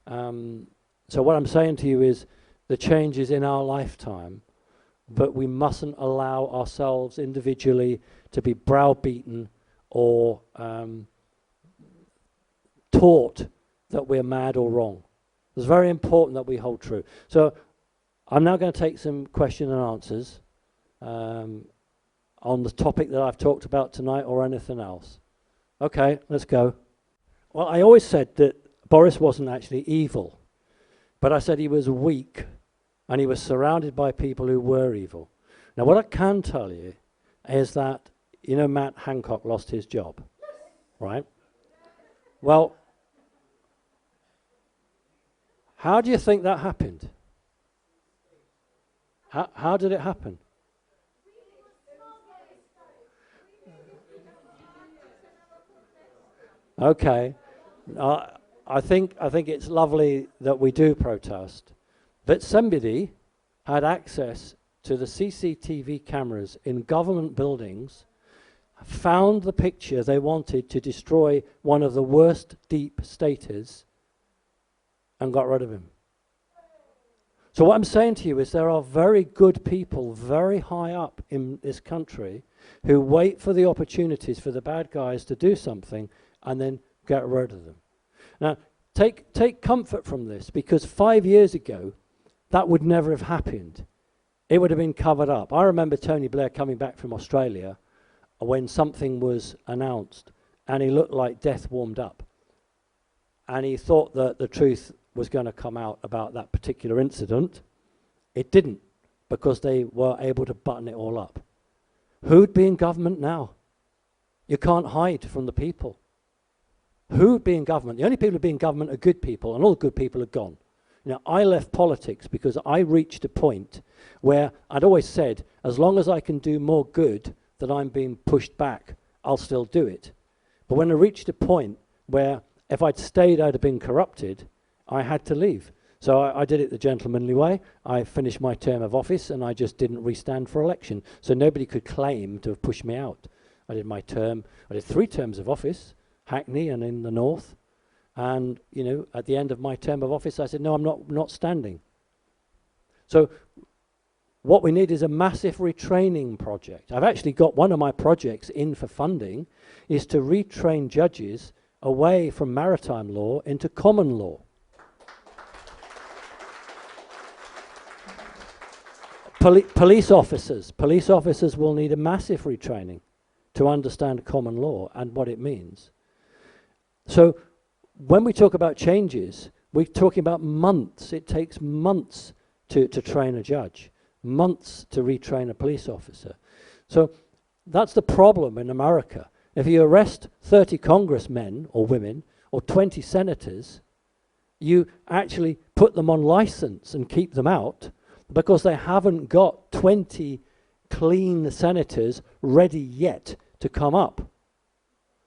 So what I'm saying to you is the change is in our lifetime, but we mustn't allow ourselves individually to be browbeaten or taught that we're mad or wrong. It's very important that we hold true. So I'm now going to take some question and answers. on the topic that I've talked about tonight or anything else? Okay, let's go. Well, I always said that Boris wasn't actually evil, but I said he was weak and he was surrounded by people who were evil. Now, what I can tell you is that, you know, Matt Hancock lost his job, right? Well, how do you think that happened? How did it happen? Okay. I think it's lovely that we do protest, but somebody had access to the CCTV cameras in government buildings, found the picture they wanted to destroy one of the worst deep staters, and got rid of him. So what I'm saying to you is there are very good people very high up in this country who wait for the opportunities for the bad guys to do something and then get rid of them. Now, take comfort from this, because 5 years ago, that would never have happened. It would have been covered up. I remember Tony Blair coming back from Australia when something was announced, and he looked like death warmed up. And he thought that the truth was going to come out about that particular incident. It didn't, because they were able to button it all up. Who'd be in government now? You can't hide from the people. Who'd be in government? The only people who'd be in government are good people, and all the good people are gone. Now, I left politics because I reached a point where I'd always said, as long as I can do more good than I'm being pushed back, I'll still do it. But when I reached a point where if I'd stayed, I'd have been corrupted, I had to leave. So I did it the gentlemanly way. I finished my term of office and I just didn't restand for election. So nobody could claim to have pushed me out. I did my term. I did 3 terms of office, Hackney and in the north. And, you know, at the end of my term of office, I said, no, I'm not standing. So what we need is a massive retraining project. I've actually got one of my projects in for funding is to retrain judges away from maritime law into common law. Police officers will need a massive retraining to understand common law and what it means. So when we talk about changes, we're talking about months. It takes months to train a judge, months to retrain a police officer. So that's the problem in America. If you arrest 30 congressmen or women or 20 senators, you actually put them on license and keep them out because they haven't got 20 clean senators ready yet to come up.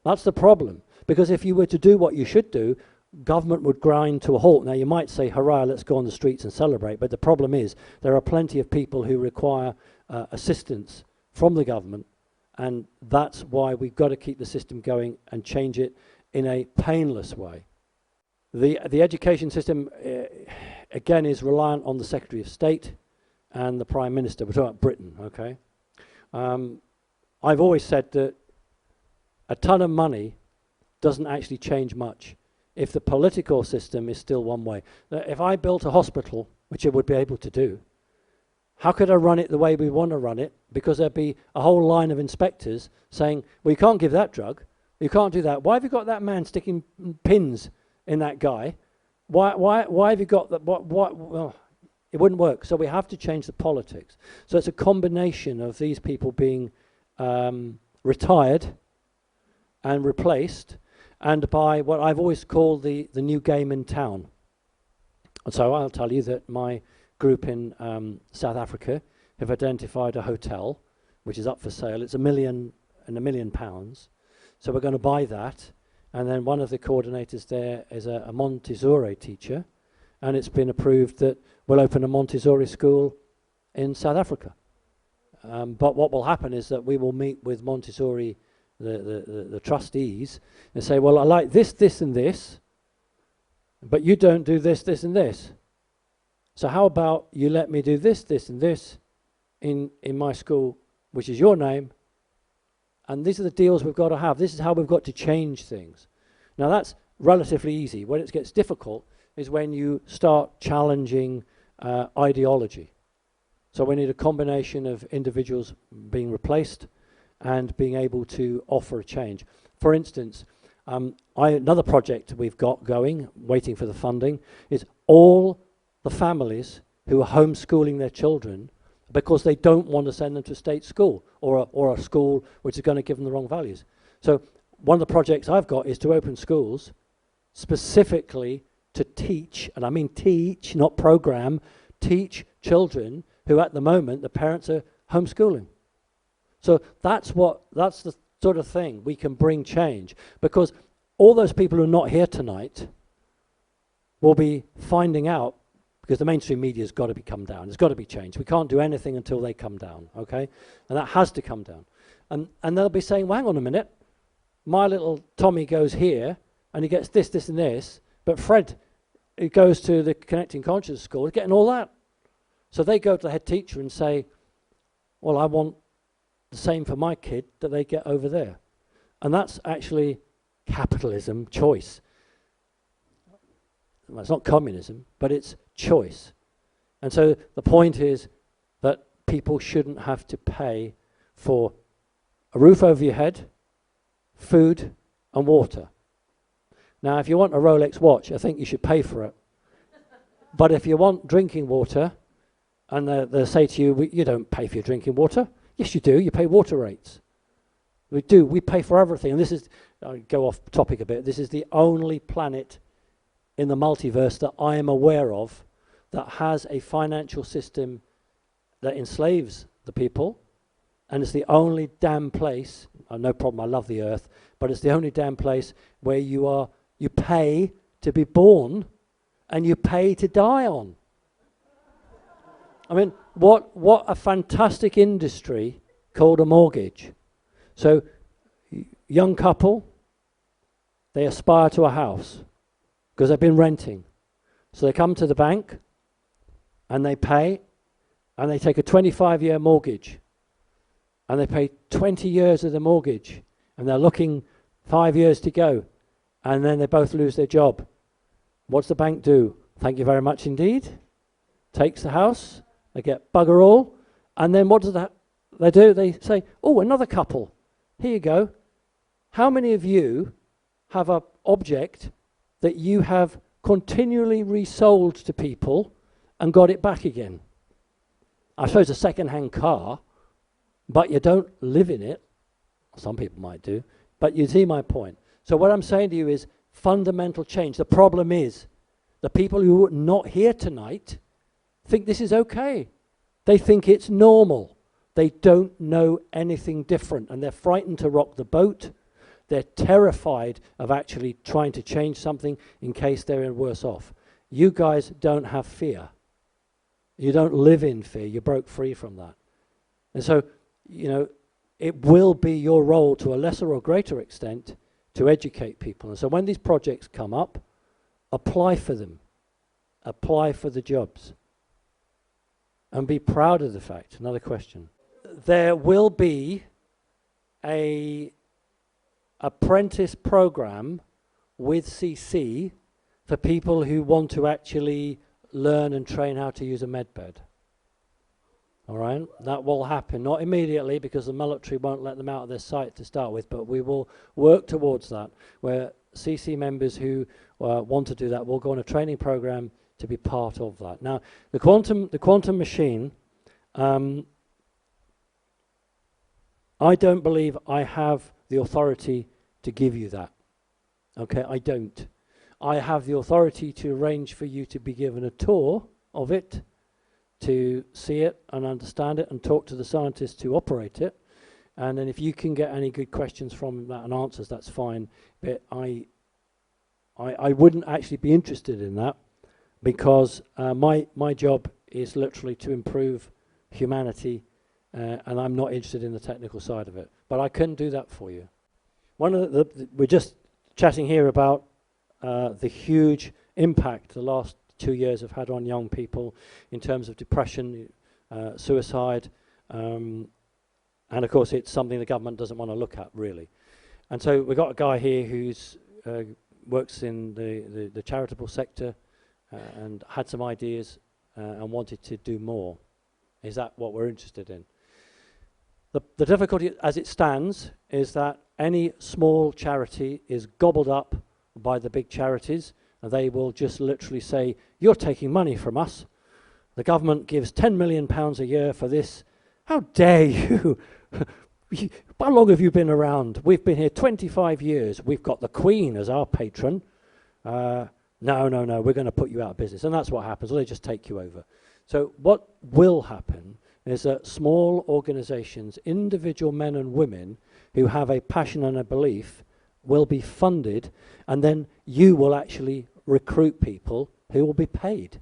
That's the problem. Because if you were to do what you should do, government would grind to a halt. Now, you might say, hurrah, let's go on the streets and celebrate. But the problem is there are plenty of people who require assistance from the government. And that's why we've got to keep the system going and change it in a painless way. The education system, again, is reliant on the Secretary of State and the Prime Minister. We're talking about Britain, okay? I've always said that a ton of money doesn't actually change much if the political system is still one way. If I built a hospital, which I would be able to do, how could I run it the way we want to run it? Because there'd be a whole line of inspectors saying, well, you can't give that drug. You can't do that. Why have you got that man sticking pins in that guy? Why have you got that? Well, it wouldn't work. So we have to change the politics. So it's a combination of these people being retired and replaced, and by what I've always called the new game in town. And so I'll tell you that my group in South Africa have identified a hotel which is up for sale. It's £1 million. So we're going to buy that, and then one of the coordinators there is a Montessori teacher, and it's been approved that we'll open a Montessori school in South Africa. But what will happen is that we will meet with Montessori, the trustees, and say, well, I like this, this, and this, but you don't do this, this, and this. So how about you let me do this, this, and this in my school, which is your name, and these are the deals we've got to have. This is how we've got to change things. Now that's relatively easy. When it gets difficult is when you start challenging ideology. So we need a combination of individuals being replaced and being able to offer a change. For instance, another project we've got going, waiting for the funding, is all the families who are homeschooling their children because they don't want to send them to a state school or a school which is going to give them the wrong values. So one of the projects I've got is to open schools specifically to teach, and I mean teach, not program, teach children who at the moment the parents are homeschooling. So that's the sort of thing we can bring change, because all those people who are not here tonight will be finding out, because the mainstream media's got to come down. There's got to be change. We can't do anything until they come down, okay? And that has to come down. And they'll be saying, well, hang on a minute, my little Tommy goes here and he gets this, this and this, but Fred, who goes to the Connecting Conscious School, is getting all that. So they go to the head teacher and say, well, I want the same for my kid that they get over there. And that's actually capitalism choice. Well, it's not communism, but it's choice. And so the point is that people shouldn't have to pay for a roof over your head, food and water. Now, if you want a Rolex watch, I think you should pay for it. But if you want drinking water, and they'll say to you, you don't pay for your drinking water. Yes, you do. You pay water rates. We do. We pay for everything. And this is, I'll go off topic a bit, this is the only planet in the multiverse that I am aware of that has a financial system that enslaves the people, and it's the only damn place, no problem, I love the earth, but it's the only damn place where you pay to be born and you pay to die on. I mean, what a fantastic industry called a mortgage. So, young couple, they aspire to a house because they've been renting. So they come to the bank and they pay, and they take a 25-year mortgage, and they pay 20 years of the mortgage, and they're looking 5 years to go, and then they both lose their job. What's the bank do? Thank you very much indeed. Takes the house, they get bugger all, and then what do they do? They say, oh, another couple. Here you go. How many of you have an object that you have continually resold to people and got it back again? I suppose a second-hand car, but you don't live in it. Some people might do, but you see my point. So what I'm saying to you is fundamental change. The problem is the people who are not here tonight think this is okay. They think it's normal. They don't know anything different, and they're frightened to rock the boat. They're terrified of actually trying to change something in case they're worse off. You guys don't have fear. You don't live in fear. You broke free from that. And so, you know, it will be your role to a lesser or greater extent to educate people. And so when these projects come up, apply for them. Apply for the jobs. And be proud of the fact. Another question. There will be an apprentice program with CC for people who want to actually learn and train how to use a medbed. All right, that will happen, not immediately because the military won't let them out of their site to start with, but we will work towards that, where CC members who want to do that will go on a training program to be part of that. Now, the quantum machine, I don't believe I have the authority to give you that. Okay, I don't. I have the authority to arrange for you to be given a tour of it, to see it and understand it and talk to the scientists who operate it. And then if you can get any good questions from that and answers, that's fine. But I wouldn't actually be interested in that, because my job is literally to improve humanity, and I'm not interested in the technical side of it. But I can do that for you. We're just chatting here about the huge impact the last 2 years have had on young people in terms of depression, suicide, and of course it's something the government doesn't want to look at really. And so we've got a guy here who's works in the charitable sector and had some ideas and wanted to do more. Is that what we're interested in? The difficulty as it stands is that any small charity is gobbled up by the big charities, and they will just literally say, you're taking money from us. The government gives £10 million a year for this. How dare you? How long have you been around? We've been here 25 years. We've got the Queen as our patron. No, we're going to put you out of business. And that's what happens. Well, they just take you over. So what will happen is that small organizations, individual men and women who have a passion and a belief will be funded, and then you will actually recruit people who will be paid.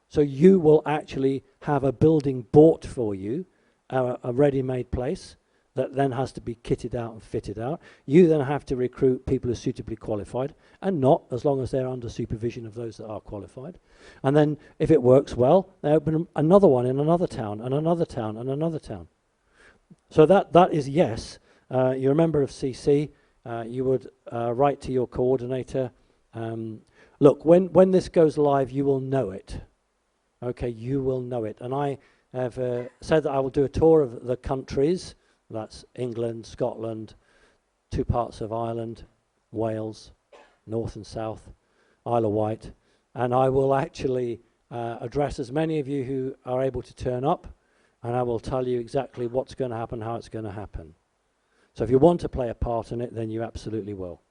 So you will actually have a building bought for you, a ready-made place that then has to be kitted out and fitted out. You then have to recruit people who are suitably qualified, and not as long as they're under supervision of those that are qualified. And then if it works well, they open another one in another town, and another town, and another town. So that is yes. You're a member of CC. You would write to your coordinator. Look, when this goes live, you will know it. Okay, you will know it. And I have said that I will do a tour of the countries. That's England, Scotland, 2 parts of Ireland, Wales, North and South, Isle of Wight. And I will actually address as many of you who are able to turn up, and I will tell you exactly what's going to happen, how it's going to happen. So if you want to play a part in it, then you absolutely will.